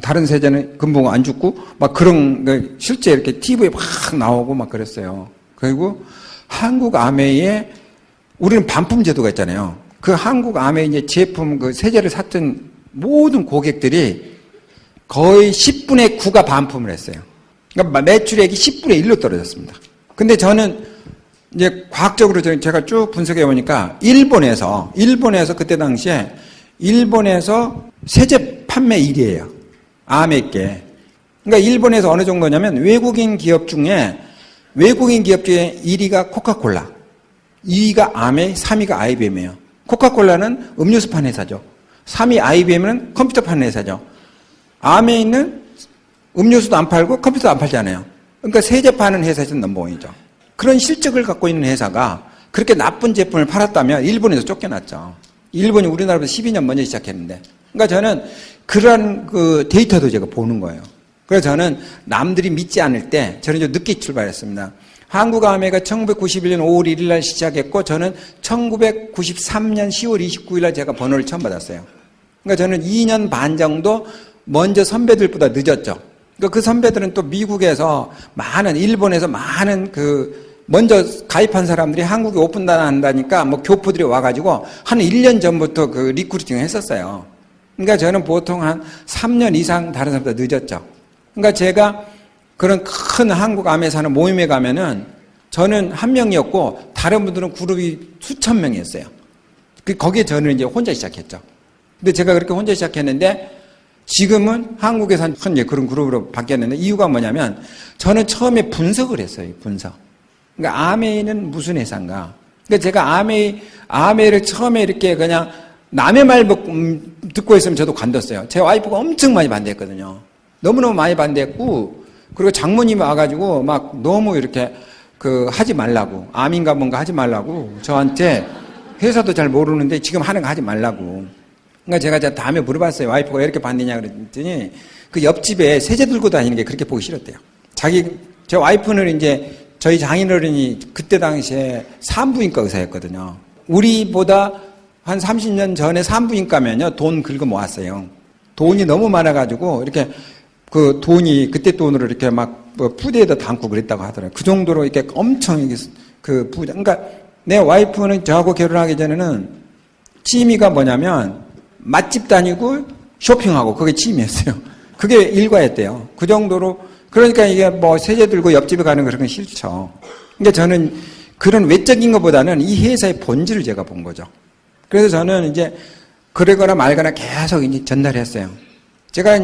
다른 세제는 금붕어 안 죽고 막 그런 거 실제 이렇게 TV에 막 나오고 막 그랬어요. 그리고 한국 아메이에 우리는 반품 제도가 있잖아요. 그 한국 아메이 이제 제품 그 세제를 샀던 모든 고객들이 거의 10분의 9가 반품을 했어요. 그러니까 매출액이 10분의 1로 떨어졌습니다. 근데 저는 이제 과학적으로 제가 쭉 분석해 보니까 일본에서 그때 당시에 일본에서 세제 판매 1위예요. 아메이께. 그러니까 일본에서 어느 정도냐면 외국인 기업 중에 1위가 코카콜라, 2위가 아메이, 3위가 IBM이에요. 코카콜라는 음료수 파는 회사죠. 3위 IBM은 컴퓨터 파는 회사죠. 아메이는 음료수도 안 팔고 컴퓨터도 안 팔잖아요. 그러니까 세제 파는 회사에서 넘버원이죠. 그런 실적을 갖고 있는 회사가 그렇게 나쁜 제품을 팔았다면 일본에서 쫓겨났죠. 일본이 우리나라보다 12년 먼저 시작했는데. 그러니까 저는 그런 그 데이터도 제가 보는 거예요. 그래서 저는 남들이 믿지 않을 때 저는 좀 늦게 출발했습니다. 한국 아메이가 1991년 5월 1일 날 시작했고 저는 1993년 10월 29일 날 제가 번호를 처음 받았어요. 그러니까 저는 2년 반 정도 먼저 선배들보다 늦었죠. 그러니까 그 선배들은 또 미국에서 일본에서 많은 먼저 가입한 사람들이 한국에 오픈한다니까 교포들이 와가지고 한 1년 전부터 그 리크루팅을 했었어요. 그러니까 저는 보통 한 3년 이상 다른 사람보다 늦었죠. 그러니까 제가 그런 큰 한국 아메이 사는 모임에 가면은 저는 한 명이었고 다른 분들은 그룹이 수천 명이었어요. 거기에 저는 이제 혼자 시작했죠. 근데 제가 그렇게 혼자 시작했는데 지금은 한국에서 한 그런 그룹으로 바뀌었는데 이유가 뭐냐면 저는 처음에 분석을 했어요. 분석. 그러니까 아메이는 무슨 회사인가. 그러니까 제가 아메이를 처음에 이렇게 그냥 남의 말 듣고 있으면 저도 관뒀어요. 제 와이프가 엄청 많이 반대했거든요. 너무너무 많이 반대했고 그리고 장모님이 와가지고 막 너무 이렇게 하지 말라고 암인가 뭔가 하지 말라고 저한테 회사도 잘 모르는데 지금 하는 거 하지 말라고. 그러니까 제가 다음에 물어봤어요. 와이프가 왜 이렇게 반대냐 그랬더니 그 옆집에 세제 들고 다니는 게 그렇게 보기 싫었대요. 제 와이프는 이제 저희 장인어른이 그때 당시에 산부인과 의사였거든요. 우리보다 한 30년 전에 산부인과면요 돈 긁어 모았어요. 돈이 너무 많아가지고 이렇게 그 돈이 그때 돈으로 이렇게 막 푸대에다 담고 그랬다고 하더라고요. 그 정도로 이렇게 엄청 부자. 그러니까 내 와이프는 저하고 결혼하기 전에는 취미가 뭐냐면 맛집 다니고 쇼핑하고 그게 취미였어요. 그게 일과였대요. 그 정도로 그러니까 이게 세제 들고 옆집에 가는 그런 건 싫죠. 그러니까 저는 그런 외적인 것보다는 이 회사의 본질을 제가 본 거죠. 그래서 저는 이제 그러거나 말거나 계속 이제 전달했어요. 제가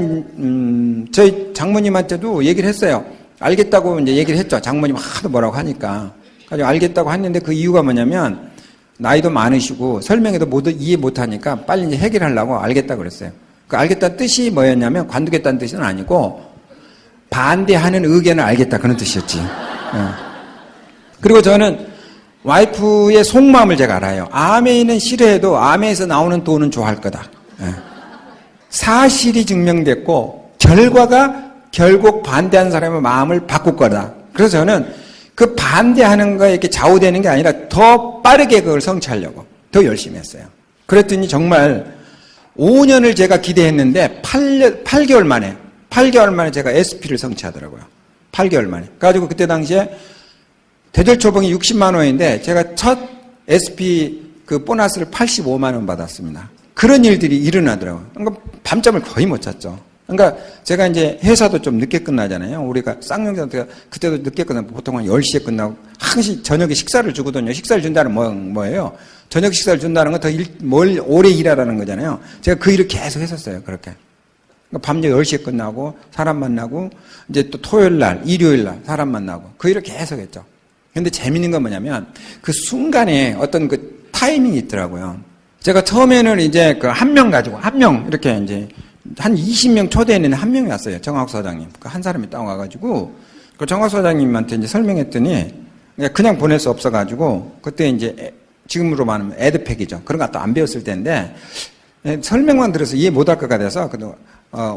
저희 장모님한테도 얘기를 했어요. 알겠다고 이제 얘기를 했죠. 장모님 하도 뭐라고 하니까. 그래서 알겠다고 했는데 그 이유가 뭐냐면 나이도 많으시고 설명해도 이해 못하니까 빨리 이제 해결하려고 알겠다고 그랬어요. 그 알겠다는 뜻이 뭐였냐면 관두겠다는 뜻은 아니고 반대하는 의견을 알겠다 그런 뜻이었지. 그리고 저는 와이프의 속마음을 제가 알아요. 아메이는 싫어해도 아메이에서 나오는 돈은 좋아할 거다. 사실이 증명됐고 결과가 결국 반대하는 사람의 마음을 바꿀 거다. 그래서 저는 그 반대하는 거에 이렇게 좌우되는 게 아니라 더 빠르게 그걸 성취하려고 더 열심히 했어요. 그랬더니 정말 5년을 제가 기대했는데 8개월 만에 제가 SP를 성취하더라고요. 8개월 만에. 그래가지고 그때 당시에 대절초봉이 60만 원인데 제가 첫 SP 그 보너스를 85만 원 받았습니다. 그런 일들이 일어나더라고요. 그러니까 밤잠을 거의 못 잤죠. 그러니까 제가 이제 회사도 좀 늦게 끝나잖아요. 우리가 쌍용자한테 그때도 늦게 끝나고 보통 한 10시에 끝나고 항상 저녁에 식사를 주거든요. 식사를 준다는 뭐예요? 저녁 식사를 준다는 건 더 오래 일하라는 거잖아요. 제가 그 일을 계속 했었어요. 그렇게. 그러니까 밤 10시에 끝나고 사람 만나고 이제 또 토요일 날, 일요일 날 사람 만나고 그 일을 계속 했죠. 근데 재밌는 건 뭐냐면 그 순간에 어떤 그 타이밍이 있더라고요. 제가 처음에는 이제 그 한 명 가지고 한 명 이렇게 이제 한 20명 초대했는데 한 명이 왔어요. 정학 소장님. 그 한 사람이 딱 와가지고 그 정학 소장님한테 이제 설명했더니 그냥 보낼 수 없어가지고 그때 이제 지금으로 말하면 애드팩이죠. 그런 거 또 안 배웠을 때인데 설명만 들어서 이해 못할 것 같아서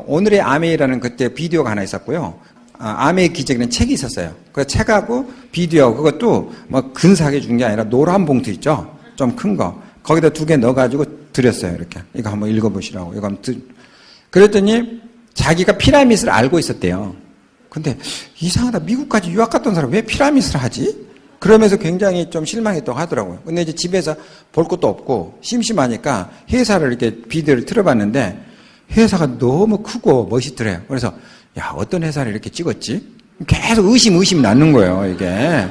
오늘의 아메이라는 그때 비디오가 하나 있었고요. 아메이 기적이라는 책이 있었어요. 그 책하고 비디오 그것도 뭐 근사하게 준 게 아니라 노란 봉투 있죠. 좀 큰 거. 거기다 2개 넣어가지고 드렸어요. 이렇게. 이거 한번 읽어보시라고. 이거 한번 그랬더니 자기가 피라밋을 알고 있었대요. 근데 이상하다. 미국까지 유학 갔던 사람 왜 피라밋을 하지? 그러면서 굉장히 좀 실망했다고 하더라고요. 근데 이제 집에서 볼 것도 없고 심심하니까 회사를 이렇게 비디오를 틀어봤는데 회사가 너무 크고 멋있더래요. 그래서 야, 어떤 회사를 이렇게 찍었지? 계속 의심이 낳는 거예요, 이게. 예.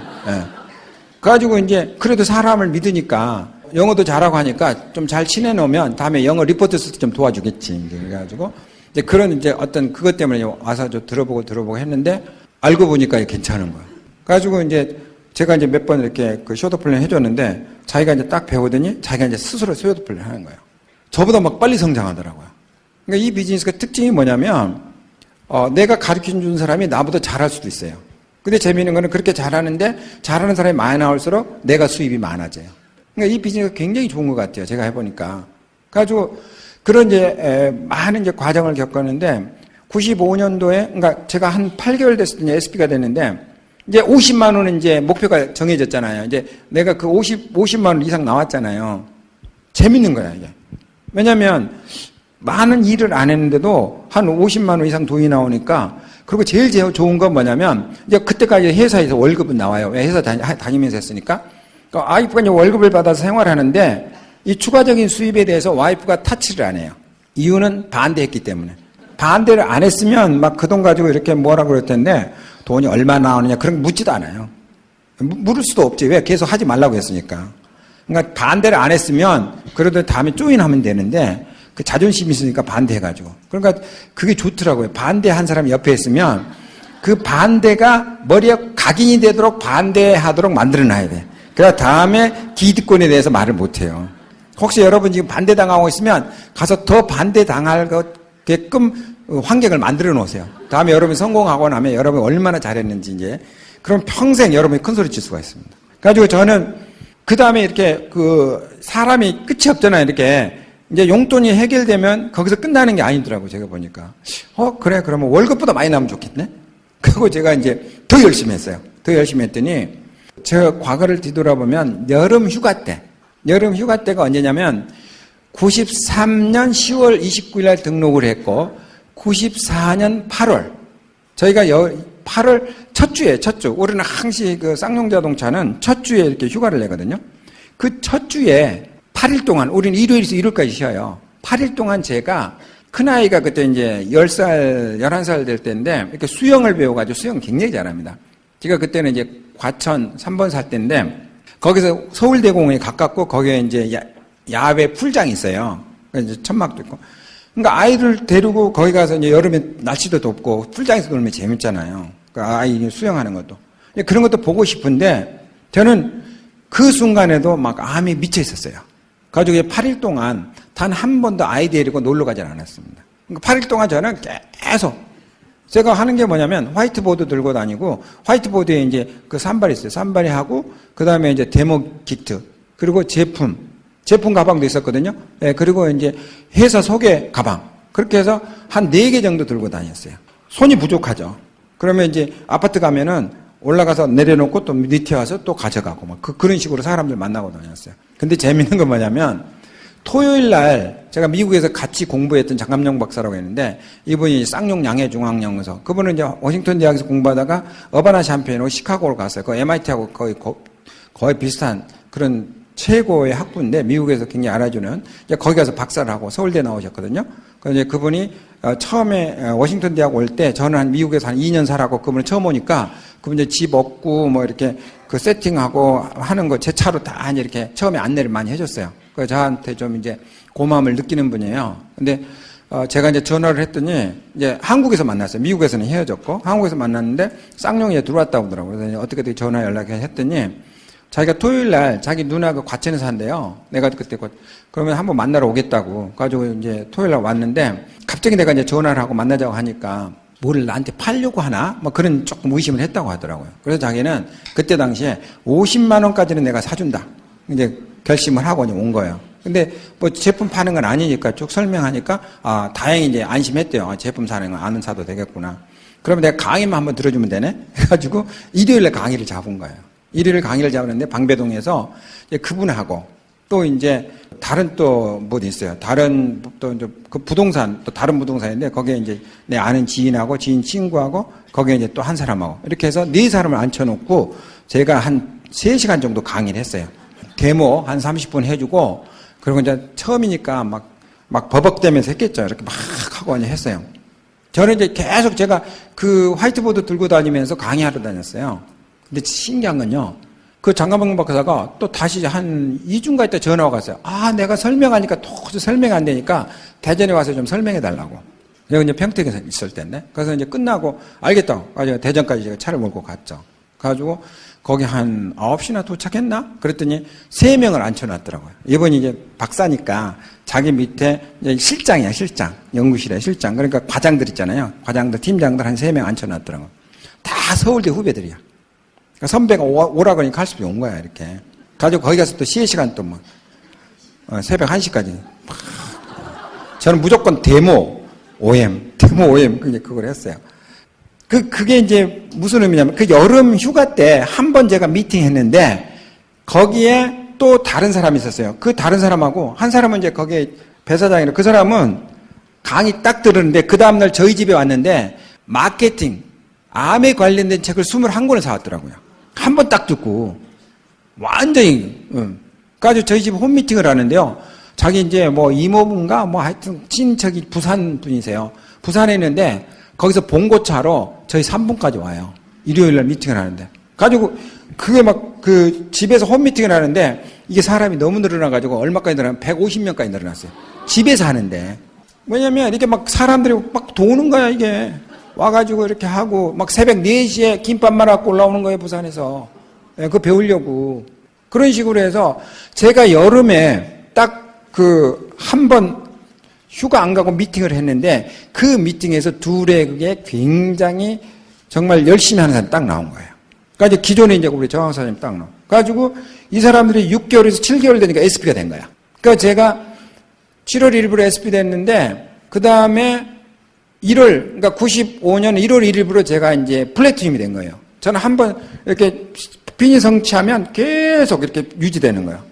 그래가지고 이제 그래도 사람을 믿으니까 영어도 잘하고 하니까 좀 잘 친해놓으면 다음에 영어 리포트 쓸 때 좀 도와주겠지. 그래가지고 이제 그런 이제 어떤 그것 때문에 와서 좀 들어보고 했는데 알고 보니까 괜찮은 거예요. 그래가지고 이제 제가 이제 몇 번 이렇게 그 쇼트플랜 해줬는데 자기가 이제 딱 배우더니 자기가 이제 스스로 쇼트플랜 하는 거예요. 저보다 막 빨리 성장하더라고요. 그러니까 이 비즈니스가 특징이 뭐냐면 내가 가르쳐준 사람이 나보다 잘할 수도 있어요. 근데 재미있는 거는 그렇게 잘하는데 잘하는 사람이 많이 나올수록 내가 수입이 많아져요. 그러니까 이 비즈니스가 굉장히 좋은 것 같아요. 제가 해보니까. 그래가지고 그런 이제 많은 이제 과정을 겪었는데 95년도에 그러니까 제가 한 8개월 됐을 때 SP가 됐는데 이제 50만 원은 이제 목표가 정해졌잖아요. 이제 내가 그 50만 원 이상 나왔잖아요. 재밌는 거야, 이게. 왜냐면 많은 일을 안 했는데도 한 50만 원 이상 돈이 나오니까 그리고 제일 좋은 건 뭐냐면 이제 그때까지 회사에서 월급은 나와요. 왜 회사 다니면서 했으니까. 그러니까 와이프가 이제 월급을 받아서 생활하는데 이 추가적인 수입에 대해서 와이프가 타치를 안 해요. 이유는 반대했기 때문에. 반대를 안 했으면 막 그 돈 가지고 이렇게 뭐라고 그럴 텐데 돈이 얼마 나오느냐 그런 거 묻지도 않아요. 물을 수도 없지. 왜? 계속 하지 말라고 했으니까. 그러니까 반대를 안 했으면 그래도 다음에 조인하면 되는데 그 자존심이 있으니까 반대해가지고. 그러니까 그게 좋더라고요. 반대한 사람이 옆에 있으면 그 반대가 머리에 각인이 되도록 반대하도록 만들어놔야 돼. 그래야 다음에 기득권에 대해서 말을 못해요. 혹시 여러분 지금 반대당하고 있으면 가서 더 반대당하게끔 환경을 만들어 놓으세요. 다음에 여러분이 성공하고 나면 여러분이 얼마나 잘했는지 이제 그럼 평생 여러분이 큰 소리 칠 수가 있습니다. 그래가지고 저는 그 다음에 이렇게 그 사람이 끝이 없잖아요. 이렇게 이제 용돈이 해결되면 거기서 끝나는 게 아니더라고요. 제가 보니까. 그래. 그러면 월급보다 많이 나면 좋겠네? 그리고 제가 이제 더 열심히 했어요. 더 열심히 했더니 제가 과거를 뒤돌아보면 여름 휴가 때가 언제냐면 93년 10월 29일 날 등록을 했고 94년 8월 저희가 8월 첫 주 우리는 항시 그 쌍용자동차는 첫 주에 이렇게 휴가를 내거든요. 그 첫 주에 8일 동안 우리는 일요일에서 일요일까지 쉬어요. 8일 동안 제가 큰아이가 그때 이제 10살 11살 될 때인데 이렇게 수영을 배워가지고 수영 굉장히 잘합니다. 제가 그때는 이제 과천 3번 살 때인데 거기서 서울대공원이 가깝고 거기에 이제 야외 풀장이 있어요. 이제 천막도 있고. 그러니까 아이를 데리고 거기 가서 이제 여름에 날씨도 덥고 풀장에서 놀면 재밌잖아요. 그러니까 아이 수영하는 것도. 그런 것도 보고 싶은데 저는 그 순간에도 막 암이 미쳐 있었어요. 가지고 8일 동안 단 한 번도 아이 데리고 놀러 가지 않았습니다. 그러니까 8일 동안 저는 계속 제가 하는 게 뭐냐면 화이트보드 들고 다니고 화이트보드에 이제 그 산발이 있어요. 산발이 하고 그 다음에 이제 데모 키트 그리고 제품 가방도 있었거든요. 네, 그리고 이제 회사 소개 가방 그렇게 해서 한 4개 정도 들고 다녔어요. 손이 부족하죠. 그러면 이제 아파트 가면은 올라가서 내려놓고 또 밑에 와서 또 가져가고 막 그런 식으로 사람들 만나고 다녔어요. 근데 재밌는 건 뭐냐면 토요일 날 제가 미국에서 같이 공부했던 장감영 박사라고 했는데 이분이 쌍용 양해중앙연구소 그분은 이제 워싱턴 대학에서 공부하다가 어바나 샴페인으로 시카고로 갔어요. 그 MIT하고 거의 비슷한 그런 최고의 학부인데 미국에서 굉장히 알아주는 이제 거기 가서 박사를 하고 서울대 나오셨거든요. 그래서 그분이 처음에 워싱턴 대학 올 때 저는 한 미국에서 한 2년 살았고 그분을 처음 오니까 그분 이제 집 얻고 뭐 이렇게 그 세팅하고 하는 거 제 차로 다 이렇게 처음에 안내를 많이 해줬어요. 그래서 저한테 좀 이제 고마움을 느끼는 분이에요. 근데 제가 이제 전화를 했더니 이제 한국에서 만났어요. 미국에서는 헤어졌고 한국에서 만났는데 쌍용에 들어왔다고 하더라고요. 그래서 어떻게 전화 연락했더니 자기가 토요일 날 자기 누나가 과천에 산대요. 내가 그때 그러면 한번 만나러 오겠다고. 가지고 이제 토요일 날 왔는데 갑자기 내가 이제 전화를 하고 만나자고 하니까 뭐를 나한테 팔려고 하나? 뭐 그런 조금 의심을 했다고 하더라고요. 그래서 자기는 그때 당시에 50만 원까지는 내가 사준다. 이제 결심을 하고 온 거예요. 근데 뭐 제품 파는 건 아니니까 쭉 설명하니까, 아, 다행히 이제 안심했대요. 아, 제품 사는 건 아는 사도 되겠구나. 그러면 내가 강의만 한번 들어주면 되네? 해가지고 일요일에 강의를 잡은 거예요. 일요일에 강의를 잡았는데 방배동에서 이제 그분하고 또 이제 다른 또 뭐도 있어요. 다른 또 그 부동산, 또 다른 부동산인데 거기에 이제 내 아는 지인하고 지인 친구하고 거기에 이제 또 한 사람하고 이렇게 해서 4사람을 앉혀놓고 제가 한 3시간 정도 강의를 했어요. 데모 한 30분 해주고 그리고 이제 처음이니까 막 버벅대면서 했겠죠. 이렇게 막 하고 이제 했어요. 저는 이제 계속 제가 그 화이트보드 들고 다니면서 강의하러 다녔어요. 근데 신기한 건요. 그 장가방 박사가 또 다시 한 2주인가 있다 전화가 왔어요. 아, 내가 설명하니까 도저히 설명이 안 되니까 대전에 와서 좀 설명해 달라고. 내가 이제 평택에 있을 때인데. 그래서 이제 끝나고 알겠다고. 가지고 대전까지 제가 차를 몰고 갔죠. 가지고 거기 한 9시나 도착했나? 그랬더니 3명을 앉혀놨더라고요. 이번이 이제 박사니까 자기 밑에 이제 실장이야, 실장. 연구실에 실장. 그러니까 과장들 있잖아요. 과장들, 팀장들 한 3명 앉혀놨더라고요. 다 서울대 후배들이야. 그러니까 선배가 오라 그러니까 할 수밖에 온 거야, 이렇게. 가지고 거기 가서 또 3시간 또 새벽 1시까지. 저는 무조건 데모 OM 그걸 했어요. 그게 이제 무슨 의미냐면 그 여름 휴가 때 한 번 제가 미팅 했는데 거기에 또 다른 사람이 있었어요. 그 다른 사람하고 한 사람은 이제 거기에 배사장이라 그 사람은 강의 딱 들었는데 그 다음날 저희 집에 왔는데 마케팅, 암에 관련된 책을 21권을 사왔더라고요. 한 번 딱 듣고 완전히 가지고 저희 집 홈미팅을 하는데요. 자기 이제 뭐 이모분가 뭐 하여튼 친척이 부산 분이세요. 부산에 있는데 거기서 봉고차로 저희 3분까지 와요. 일요일날 미팅을 하는데. 가지고 그게 막 그 집에서 홈미팅을 하는데 이게 사람이 너무 늘어나가지고 얼마까지 늘어나면 150명까지 늘어났어요. 집에서 하는데. 왜냐면 이렇게 막 사람들이 막 도는 거야 이게. 와가지고 이렇게 하고 막 새벽 4시에 김밥 말아갖고 올라오는 거예요 부산에서. 그거 배우려고. 그런 식으로 해서 제가 여름에 딱 그 한 번 휴가 안 가고 미팅을 했는데 그 미팅에서 둘의 그게 굉장히 정말 열심히 하는 사람이 딱 나온 거예요. 그러니까 이제 기존에 이제 우리 정황 사장님 딱 나와. 그래가지고 이 사람들이 6개월에서 7개월 되니까 SP가 된 거야. 그러니까 제가 7월 1일부로 SP 됐는데 그 다음에 1월, 그러니까 95년 1월 1일부로 제가 이제 플래티늄이 된 거예요. 저는 한번 이렇게 빈이 성취하면 계속 이렇게 유지되는 거예요.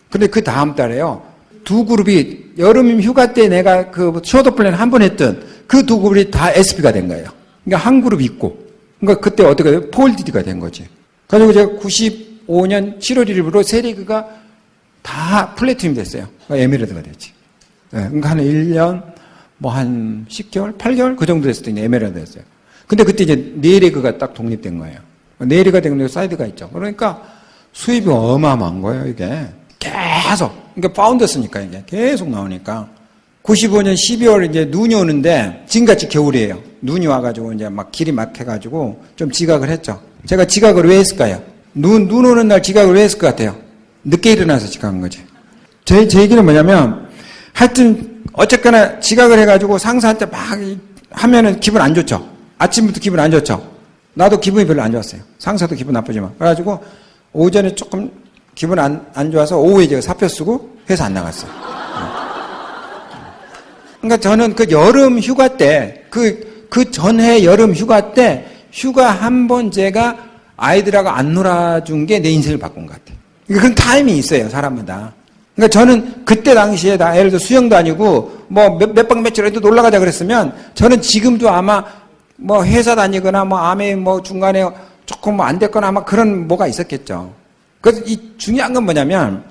근데 그 다음 달에요. 두 그룹이 여름 휴가 때 내가 그 쇼더 플랜 한 번 했던 그 두 그룹이 다 SP가 된 거예요. 그러니까 한 그룹 있고. 그러니까 그때 어떻게 돼요? 폴디디가 된 거지. 그래서 제가 95년 7월 1일부로 세 리그가 다 플래티늄이 됐어요. 그러니까 에메랄드가 됐지. 네, 그러니까 한 1년, 뭐 한 10개월, 8개월 그 정도 됐을 때 에메랄드 됐어요. 근데 그때 이제 네 리그가 딱 독립된 거예요. 네 리그가 된 거 사이드가 있죠. 그러니까 수입이 어마어마한 거예요, 이게. 계속. 그러니까 파운더스니까 이게 계속 나오니까. 95년 12월 이제 눈이 오는데 지금같이 겨울이에요. 눈이 와가지고 이제 막 길이 막혀가지고 좀 지각을 했죠. 제가 지각을 왜 했을까요? 눈 오는 날 지각을 왜 했을 것 같아요? 늦게 일어나서 지각한 거지. 제 얘기는 뭐냐면 하여튼 어쨌거나 지각을 해가지고 상사한테 막 하면은 기분 안 좋죠. 아침부터 기분 안 좋죠. 나도 기분이 별로 안 좋았어요. 상사도 기분 나쁘지만. 그래가지고 오전에 조금 기분 안 좋아서 오후에 제가 사표 쓰고 회사 안 나갔어요. 그러니까 저는 그 여름 휴가 때, 그 전해 여름 휴가 때 휴가 한 번 제가 아이들하고 안 놀아준 게 내 인생을 바꾼 것 같아요. 그런 타임이 있어요, 사람마다. 그러니까 저는 그때 당시에 다 예를 들어 수영도 아니고 뭐 몇 박 며칠 해도 놀러 가자 그랬으면 저는 지금도 아마 뭐 회사 다니거나 뭐 암에 뭐 중간에 조금 뭐 안 됐거나 아마 그런 뭐가 있었겠죠. 그래서 이 중요한 건 뭐냐면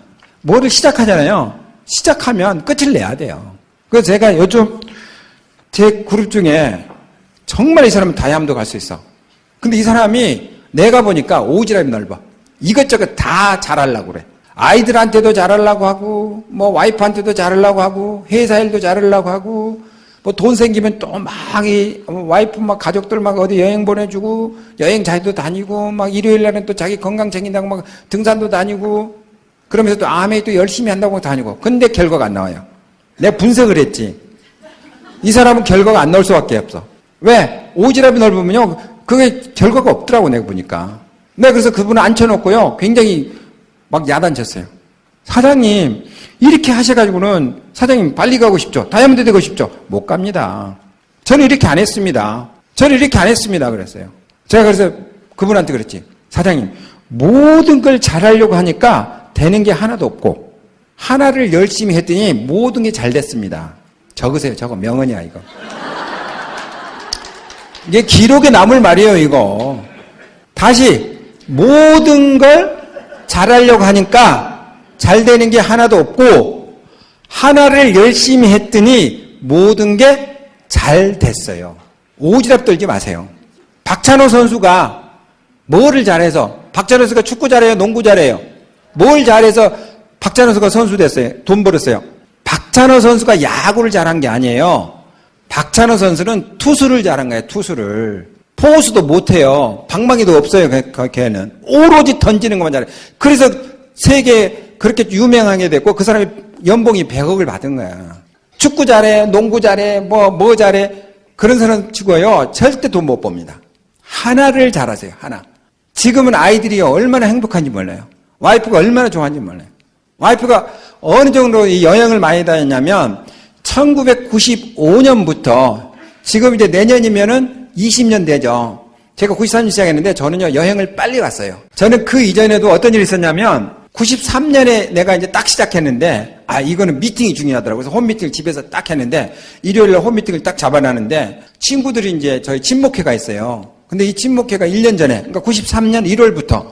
뭐를 시작하잖아요. 시작하면 끝을 내야 돼요. 그래서 제가 요즘 제 그룹 중에 정말 이 사람은 다이아몬드 갈 수 있어. 근데 이 사람이 내가 보니까 오지랖이 넓어. 이것저것 다 잘하려고 그래. 아이들한테도 잘하려고 하고 뭐 와이프한테도 잘하려고 하고 회사 일도 잘하려고 하고 뭐 돈 생기면 또 막 와이프 막 가족들 막 어디 여행 보내주고 여행 자기도 다니고 막 일요일 날은 또 자기 건강 챙긴다고 막 등산도 다니고 그러면서 또 암에 또 열심히 한다고 다니고 근데 결과가 안 나와요. 내가 분석을 했지. 이 사람은 결과가 안 나올 수밖에 없어. 왜? 오지랖이 넓으면요 그게 결과가 없더라고 내가 보니까. 내가 그래서 그분을 앉혀놓고요 굉장히 막 야단쳤어요. 사장님, 이렇게 하셔가지고는 사장님 빨리 가고 싶죠? 다이아몬드 되고 싶죠? 못 갑니다. 저는 이렇게 안 했습니다. 저는 이렇게 안 했습니다. 그랬어요. 제가 그래서 그분한테 그랬지. 사장님, 모든 걸 잘하려고 하니까 되는 게 하나도 없고, 하나를 열심히 했더니 모든 게 잘 됐습니다. 적으세요. 저거 명언이야, 이거. 이게 기록에 남을 말이에요, 이거. 다시, 모든 걸 잘하려고 하니까 잘 되는 게 하나도 없고, 하나를 열심히 했더니 모든 게 잘 됐어요. 오지랖 떨지 마세요. 박찬호 선수가 뭐를 잘해서, 박찬호 선수가 축구 잘해요? 농구 잘해요? 뭘 잘해서 박찬호 선수가 선수 됐어요? 돈 벌었어요? 박찬호 선수가 야구를 잘한 게 아니에요. 박찬호 선수는 투수를 잘한 거예요. 투수를. 포수도 못해요. 방망이도 없어요. 걔는. 오로지 던지는 것만 잘해요. 그래서 세계에 그렇게 유명하게 됐고 그 사람이 연봉이 100억을 받은 거야. 축구 잘해, 농구 잘해, 뭐 잘해. 그런 사람 치고요. 절대 돈 못 법니다. 하나를 잘하세요. 하나. 지금은 아이들이 얼마나 행복한지 몰라요. 와이프가 얼마나 좋아하는지 몰라요. 와이프가 어느 정도 이 여행을 많이 다녔냐면 1995년부터 지금 이제 내년이면은 20년 되죠. 제가 93년 시작했는데 저는요 여행을 빨리 갔어요. 저는 그 이전에도 어떤 일이 있었냐면 93년에 내가 이제 딱 시작했는데 이거는 미팅이 중요하더라고요. 그래서 홈미팅을 집에서 딱 했는데 일요일날 홈미팅을 딱 잡아놨는데 친구들이 이제 저희 친목회가 있어요. 근데 이 친목회가 1년 전에 그러니까 93년 1월부터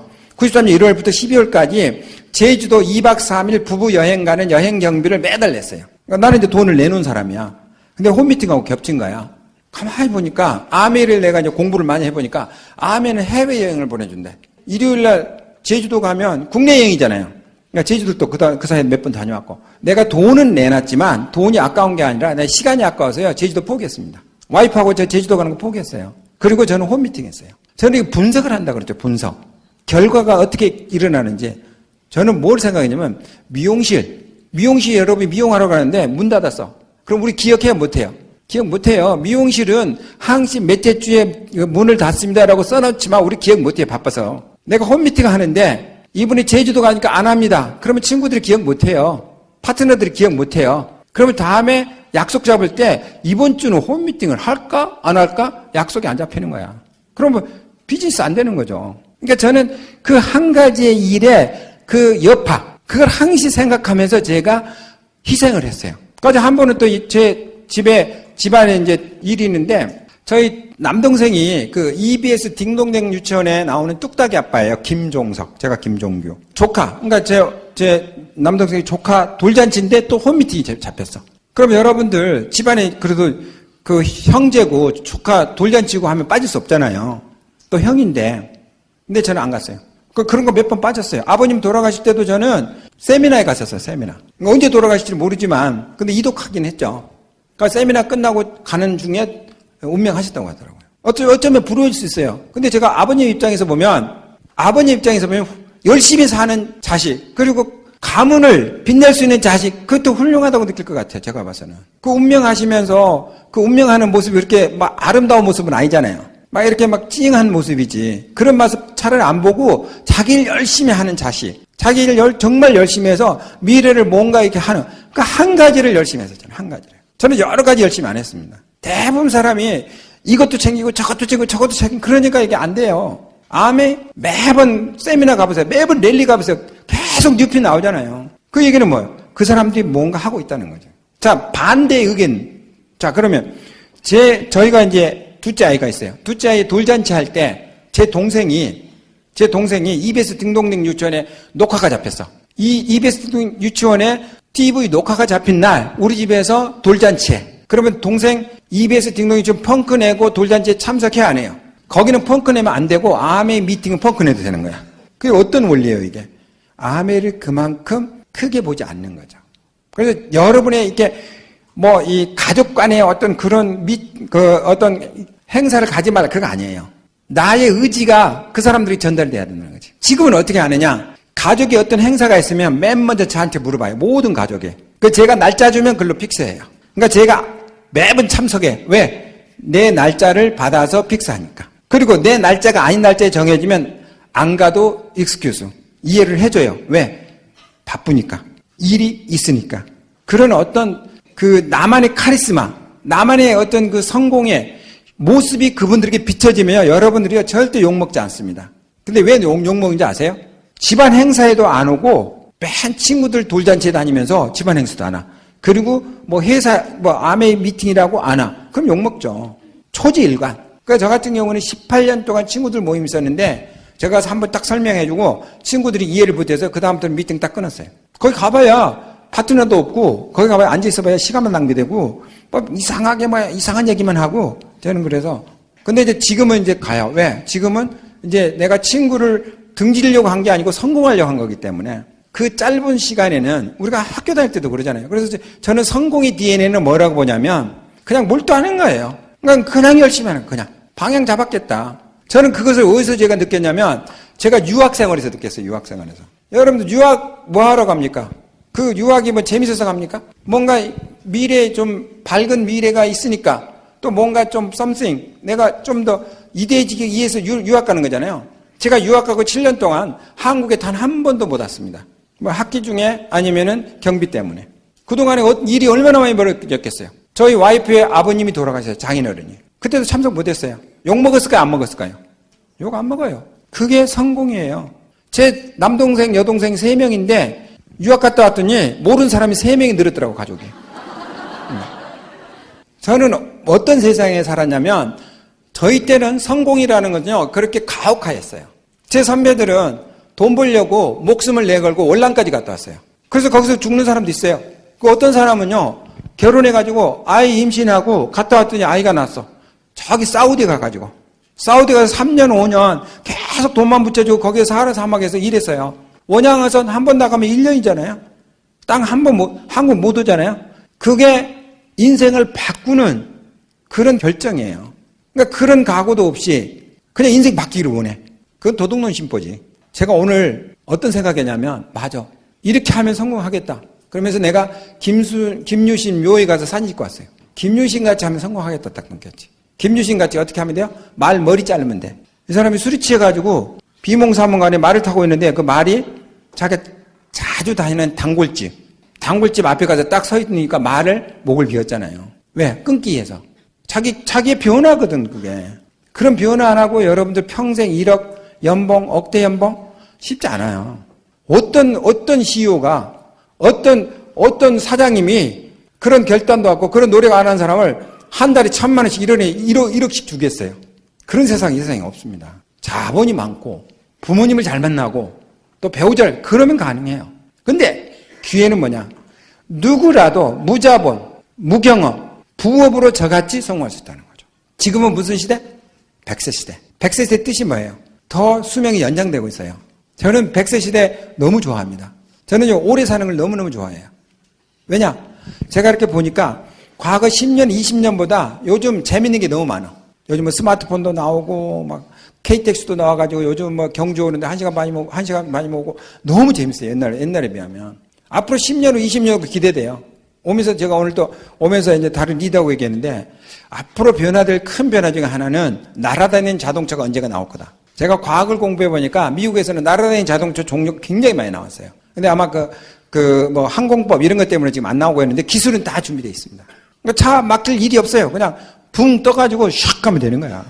12월까지 제주도 2박 3일 부부 여행 가는 여행 경비를 매달 냈어요. 그러니까 나는 이제 돈을 내놓은 사람이야. 근데 홈미팅하고 겹친 거야. 가만히 보니까 아메를 내가 이제 공부를 많이 해보니까 아메는 해외여행을 보내준대. 일요일날 제주도 가면 국내 여행이잖아요. 그러니까 제주도 또 그 사이에 몇 번 다녀왔고 내가 돈은 내놨지만 돈이 아까운 게 아니라 내 시간이 아까워서요. 제주도 포기했습니다. 와이프하고 저 제주도 가는 거 포기했어요. 그리고 저는 홈미팅 했어요. 저는 분석을 한다 그랬죠. 분석. 결과가 어떻게 일어나는지. 저는 뭘 생각했냐면 미용실 여러분이 미용하러 가는데 문 닫았어. 그럼 우리 기억해야 못해요. 기억 못해요. 미용실은 항시 몇째 주에 문을 닫습니다라고 써놓지만 우리 기억 못해요. 바빠서. 내가 홈미팅을 하는데 이분이 제주도 가니까 안 합니다. 그러면 친구들이 기억 못해요. 파트너들이 기억 못해요. 그러면 다음에 약속 잡을 때 이번 주는 홈미팅을 할까 안 할까 약속이 안 잡히는 거야. 그러면 비즈니스 안 되는 거죠. 그러니까 저는 그 한 가지의 일에 그 여파 그걸 항시 생각하면서 제가 희생을 했어요. 그래서 한 번은 또 제 집안에 이제 일이 있는데 저희 남동생이 그 EBS 딩동댕 유치원에 나오는 뚝딱이 아빠예요. 김종석. 제가 김종규. 조카. 그러니까 제 남동생이 조카 돌잔치인데 또 홈미팅이 잡혔어. 그럼 여러분들 집안에 그래도 그 형제고 조카 돌잔치고 하면 빠질 수 없잖아요. 또 형인데. 근데 저는 안 갔어요. 그런 거 몇 번 빠졌어요. 아버님 돌아가실 때도 저는 세미나에 갔었어요. 세미나. 그러니까 언제 돌아가실지 모르지만 근데 이독하긴 했죠. 그러니까 세미나 끝나고 가는 중에 운명하셨다고 하더라고요. 어쩌면 부러울 수 있어요. 근데 제가 아버님 입장에서 보면 열심히 사는 자식 그리고 가문을 빛낼 수 있는 자식 그것도 훌륭하다고 느낄 것 같아요. 제가 봐서는. 그 운명하시면서 그 운명하는 모습이 이렇게 막 아름다운 모습은 아니잖아요. 막 이렇게 막 찡한 모습이지. 그런 모습 차라리 안 보고 자기 일 열심히 하는 자식. 자기 일 정말 열심히 해서 미래를 뭔가 이렇게 하는 그 한 가지를 열심히 했었잖아요. 한 가지를. 저는 여러 가지 열심히 안 했습니다. 대부분 사람이 이것도 챙기고 저것도 챙기고 저것도 챙기고 그러니까 이게 안 돼요. 매번 세미나 가보세요. 매번 랠리 가보세요. 계속 뉴피 나오잖아요. 그 얘기는 뭐예요? 그 사람들이 뭔가 하고 있다는 거죠. 자, 반대 의견. 자, 그러면 저희가 이제 둘째 아이가 있어요. 둘째 아이 돌잔치 할 때 제 동생이 EBS 딩동댕 유치원에 녹화가 잡혔어. 이 EBS 유치원에 TV 녹화가 잡힌 날 우리 집에서 돌잔치해. 그러면 동생 EBS 딩동댕 좀 펑크 내고 돌잔치에 참석해야 안 해요. 거기는 펑크 내면 안 되고 아메 미팅은 펑크 내도 되는 거야. 그게 어떤 원리예요 이게? 아메를 그만큼 크게 보지 않는 거죠. 그래서 여러분의 이렇게 이 가족 간의 어떤 그런 어떤 행사를 가지 말라 그거 아니에요. 나의 의지가 그 사람들이 전달돼야 된다는 거지. 지금은 어떻게 하느냐? 가족이 어떤 행사가 있으면 맨 먼저 저한테 물어봐요. 모든 가족이. 제가 날짜 주면 그걸로 픽스해요. 그러니까 제가 매번 참석해. 왜? 내 날짜를 받아서 픽스하니까. 그리고 내 날짜가 아닌 날짜에 정해지면 안 가도 익스큐즈. 이해를 해줘요. 왜? 바쁘니까. 일이 있으니까. 그런 어떤 그 나만의 카리스마, 나만의 어떤 그 성공의 모습이 그분들에게 비춰지면 여러분들이 절대 욕먹지 않습니다. 근데 왜 욕먹는지 아세요? 집안 행사에도 안 오고 맨 친구들 돌잔치에 다니면서 집안 행사도 안 와. 그리고 뭐 회사 뭐 아메이 미팅이라고 안 와. 그럼 욕먹죠. 초지일관. 그러니까 저 같은 경우는 18년 동안 친구들 모임 있었는데 제가 한번 딱 설명해주고 친구들이 이해를 못해서 그 다음부터는 미팅 딱 끊었어요. 거기 가봐야 파트너도 없고 거기 가봐야 앉아있어봐야 시간만 낭비되고 뭐 이상하게 뭐 이상한 얘기만 하고 저는 그래서 근데 이제 지금은 이제 가요. 왜? 지금은 이제 내가 친구를 등지려고 한 게 아니고 성공하려고 한 거기 때문에 그 짧은 시간에는 우리가 학교 다닐 때도 그러잖아요. 그래서 저는 성공의 DNA는 뭐라고 보냐면 그냥 몰두하는 거예요. 그냥 열심히 하는 거예요. 그냥 방향 잡았겠다. 저는 그것을 어디서 제가 느꼈냐면 제가 유학생활에서 느꼈어요. 유학생활에서. 여러분들 유학 뭐 하러 갑니까? 그 유학이 뭐 재밌어서 갑니까? 뭔가 미래 좀 밝은 미래가 있으니까 또 뭔가 좀 something 내가 좀 더 이대해지기 위해서 유학 가는 거잖아요. 제가 유학 가고 7년 동안 한국에 단 한 번도 못 왔습니다. 뭐 학기 중에 아니면은 경비 때문에. 그동안에 일이 얼마나 많이 벌어졌겠어요. 저희 와이프의 아버님이 돌아가셨어요. 장인어른이. 그때도 참석 못했어요. 욕 먹었을까요? 안 먹었을까요? 욕 안 먹어요. 그게 성공이에요. 제 남동생, 여동생 3명인데 유학 갔다 왔더니 모르는 사람이 3명이 늘었더라고, 가족이. 저는 어떤 세상에 살았냐면 저희 때는 성공이라는 건요 그렇게 가혹하였어요. 제 선배들은 돈 벌려고 목숨을 내걸고 월남까지 갔다 왔어요. 그래서 거기서 죽는 사람도 있어요. 그 어떤 사람은요 결혼해가지고 아이 임신하고 갔다 왔더니 아이가 났어. 저기 사우디 가가지고 사우디 가서 3년 5년 계속 돈만 붙여주고 거기에 사하라 사막에서 일했어요. 원양어선 한 번 나가면 1년이잖아요. 땅 한 번 한국 못 오잖아요. 그게 인생을 바꾸는 그런 결정이에요. 그러니까 그런 각오도 없이 그냥 인생 바뀌기를 원해. 그건 도둑놈 심보지. 제가 오늘 어떤 생각이냐면 맞아. 이렇게 하면 성공하겠다. 그러면서 내가 김유신 묘에 가서 사진 찍고 왔어요. 김유신 같이 하면 성공하겠다 딱 느꼈지. 김유신 같이 어떻게 하면 돼요? 말 머리 자르면 돼. 이 사람이 술이 취해가지고 비몽사몽간에 말을 타고 있는데 그 말이 자기가 자주 다니는 단골집 앞에 가서 딱 서 있으니까 말을 목을 비웠잖아요. 왜? 끊기 위해서. 자기의 변화거든, 그게. 그런 변화 안 하고 여러분들 평생 1억 연봉, 억대 연봉? 쉽지 않아요. 어떤 CEO가, 어떤 사장님이 그런 결단도 하고 그런 노력 안 한 사람을 한 달에 1,000만 원씩 1억씩 주겠어요. 그런 세상이 이 세상에 없습니다. 자본이 많고, 부모님을 잘 만나고, 또 배우자를, 그러면 가능해요. 근데 기회는 뭐냐? 누구라도 무자본, 무경험, 부업으로 저같이 성공할 수 있다는 거죠. 지금은 무슨 시대? 100세 시대. 100세 시대 뜻이 뭐예요? 더 수명이 연장되고 있어요. 저는 100세 시대 너무 좋아합니다. 저는 오래 사는 걸 너무너무 좋아해요. 왜냐? 제가 이렇게 보니까 과거 10년, 20년보다 요즘 재밌는 게 너무 많아. 요즘 뭐 스마트폰도 나오고, 막 KTX도 나와가지고 요즘 뭐 경주 오는데 1시간 많이 모고 너무 재밌어요. 옛날에 비하면. 앞으로 10년 후, 20년 후 기대돼요. 제가 오늘 또 오면서 이제 다른 리더하고 얘기했는데 앞으로 변화될 큰 변화 중에 하나는 날아다니는 자동차가 언제가 나올 거다. 제가 과학을 공부해 보니까 미국에서는 날아다니는 자동차 종류가 굉장히 많이 나왔어요. 근데 아마 뭐 항공법 이런 것 때문에 지금 안 나오고 있는데 기술은 다 준비되어 있습니다. 그러니까 차 막힐 일이 없어요. 그냥 붕 떠가지고 샥 가면 되는 거야.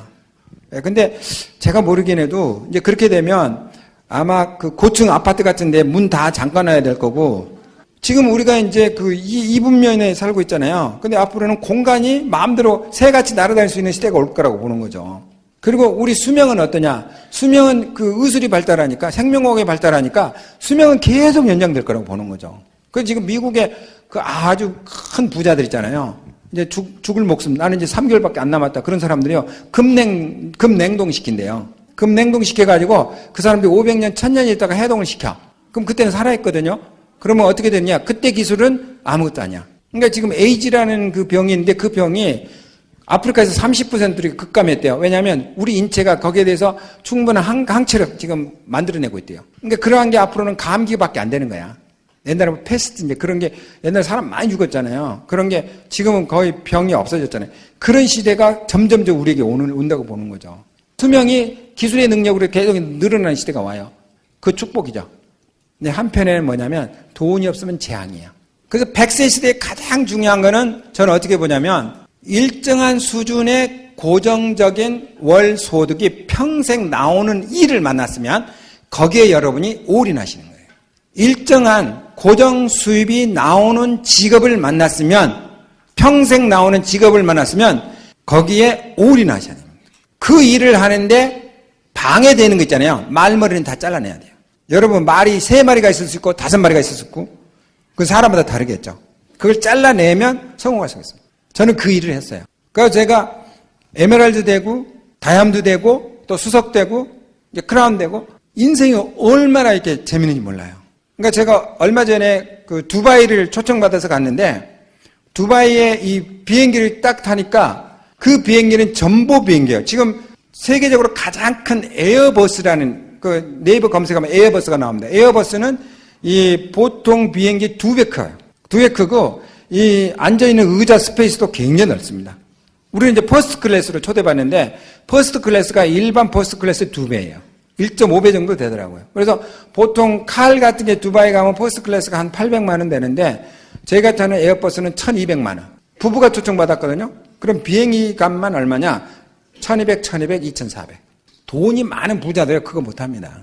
근데 제가 모르긴 해도 이제 그렇게 되면 아마 그 고층 아파트 같은데 문 다 잠가놔야 될 거고 지금 우리가 이제 그 이분면에 살고 있잖아요. 근데 앞으로는 공간이 마음대로 새같이 날아다닐 수 있는 시대가 올 거라고 보는 거죠. 그리고 우리 수명은 어떠냐? 수명은 그 의술이 발달하니까 생명과학이 발달하니까 수명은 계속 연장될 거라고 보는 거죠. 그 지금 미국에 그 아주 큰 부자들 있잖아요. 이제 죽을 목숨 나는 이제 3개월밖에 안 남았다. 그런 사람들이요. 급냉동 시킨대요. 급냉동 시켜가지고 그 사람들이 500년, 1000년 있다가 해동을 시켜. 그럼 그때는 살아있거든요. 그러면 어떻게 되느냐? 그때 기술은 아무것도 아니야. 그러니까 지금 에이즈라는 그 병이 있는데 그 병이 아프리카에서 30%를 급감했대요. 왜냐하면 우리 인체가 거기에 대해서 충분한 항체를 지금 만들어내고 있대요. 그러니까 그러한 게 앞으로는 감기밖에 안 되는 거야. 옛날에 뭐 패스트 이제 그런 게 옛날에 사람 많이 죽었잖아요. 그런 게 지금은 거의 병이 없어졌잖아요. 그런 시대가 점점 우리에게 온다고 보는 거죠. 수명이 기술의 능력으로 계속 늘어나는 시대가 와요. 그 축복이죠. 근데 한편에는 뭐냐면 돈이 없으면 재앙이에요. 그래서 100세 시대에 가장 중요한 거는 저는 어떻게 보냐면 일정한 수준의 고정적인 월 소득이 평생 나오는 일을 만났으면 거기에 여러분이 올인하시는 거예요. 일정한 고정 수입이 나오는 직업을 만났으면 평생 나오는 직업을 만났으면 거기에 올인하셔야 됩니다. 그 일을 하는데 방해되는 거 있잖아요. 말머리는 다 잘라내야 돼요. 여러분 말이 3마리가 있을 수 있고 5마리가 있을 수 있고 그 사람마다 다르겠죠. 그걸 잘라내면 성공할 수 있습니다. 저는 그 일을 했어요. 그래서 제가 에메랄드 되고 다이아몬드 되고 또 수석 되고 이제 크라운 되고 인생이 얼마나 이렇게 재밌는지 몰라요. 그러니까 제가 얼마 전에 그 두바이를 초청받아서 갔는데 두바이에 이 비행기를 딱 타니까 그 비행기는 전보 비행기예요. 지금 세계적으로 가장 큰 에어버스라는 그 네이버 검색하면 에어버스가 나옵니다. 에어버스는 이 보통 비행기 2배 커요. 2배 크고 이 앉아있는 의자 스페이스도 굉장히 넓습니다. 우리는 이제 퍼스트 클래스로 초대받는데 퍼스트 클래스가 일반 퍼스트 클래스 2배예요. 1.5배 정도 되더라고요. 그래서 보통 칼 같은 게 두바이 가면 퍼스트 클래스가 한 800만 원 되는데 제가 타는 에어버스는 1200만 원. 부부가 초청받았거든요. 그럼 비행기 값만 얼마냐? 1200, 1200, 2400. 돈이 많은 부자들은 그거 못합니다.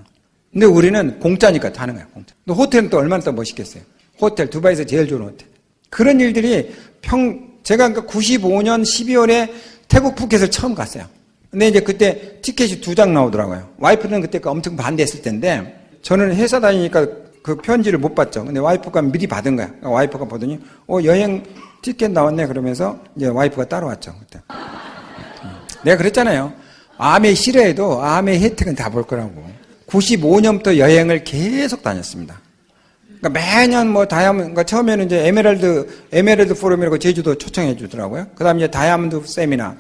근데 우리는 공짜니까 타는 거야, 공짜. 근데 호텔은 또 얼마나 더 멋있겠어요. 호텔, 두바이에서 제일 좋은 호텔. 그런 일들이 제가 95년 12월에 태국 푸켓을 처음 갔어요. 근데 이제 그때 티켓이 2장 나오더라고요. 와이프는 그때 엄청 반대했을 텐데 저는 회사 다니니까 그 편지를 못 받죠. 근데 와이프가 미리 받은 거야. 와이프가 보더니 여행 티켓 나왔네 그러면서 이제 와이프가 따라왔죠. 그때. 내가 그랬잖아요. 암에 싫어해도 암의 혜택은 다 볼 거라고. 95년부터 여행을 계속 다녔습니다. 그러니까 매년 뭐 다이아몬드, 그러니까 처음에는 이제 에메랄드 포럼이라고 제주도 초청해 주더라고요. 그 다음에 이제 다이아몬드 세미나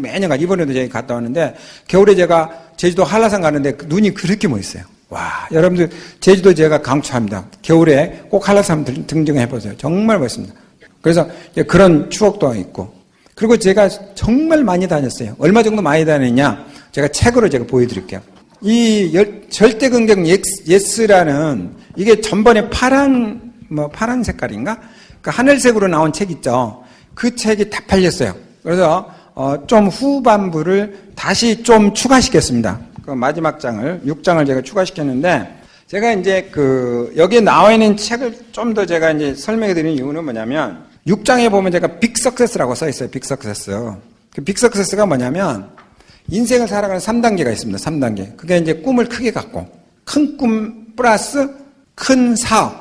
매년 이번에도 제가 갔다 왔는데 겨울에 제가 제주도 한라산 가는데 눈이 그렇게 멋있어요. 와, 여러분들 제주도 제가 강추합니다. 겨울에 꼭 한라산 등정해 보세요. 정말 멋있습니다. 그래서 그런 추억도 있고. 그리고 제가 정말 많이 다녔어요. 얼마 정도 많이 다녔냐? 제가 책으로 제가 보여드릴게요. 이 절대 긍정 예스라는 이게 전번에 파란 색깔인가? 그 하늘색으로 나온 책 있죠. 그 책이 다 팔렸어요. 그래서 좀 후반부를 다시 좀 추가시켰습니다. 그 마지막 장을 6장을 제가 추가시켰는데 제가 이제 여기에 나와 있는 책을 좀 더 제가 이제 설명해 드리는 이유는 뭐냐면 6장에 보면 제가 빅 석세스라고 써 있어요. 빅 석세스. 그 빅 석세스가 뭐냐면 인생을 살아가는 3단계가 있습니다. 3단계. 그게 이제 꿈을 크게 갖고 큰 꿈 플러스 큰 사업.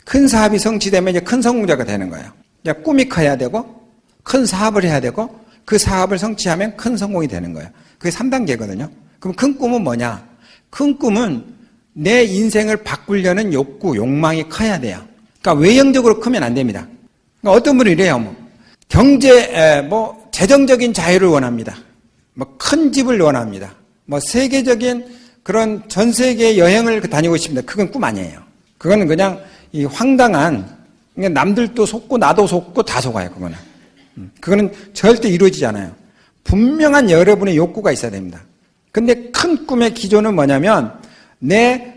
큰 사업이 성취되면 이제 큰 성공자가 되는 거예요. 그러니까 꿈이 커야 되고 큰 사업을 해야 되고 그 사업을 성취하면 큰 성공이 되는 거예요. 그게 3단계거든요. 그럼 큰 꿈은 뭐냐? 큰 꿈은 내 인생을 바꾸려는 욕구, 욕망이 커야 돼요. 그러니까 외형적으로 크면 안 됩니다. 그러니까 어떤 분은 이래요. 재정적인 자유를 원합니다. 큰 집을 원합니다. 세계적인 그런 전 세계 여행을 다니고 싶습니다. 그건 꿈 아니에요. 그거는 그냥 이 황당한, 남들도 속고 나도 속고 다 속아요, 그거는. 그거는 절대 이루어지지 않아요. 분명한 여러분의 욕구가 있어야 됩니다. 근데 큰 꿈의 기조는 뭐냐면 내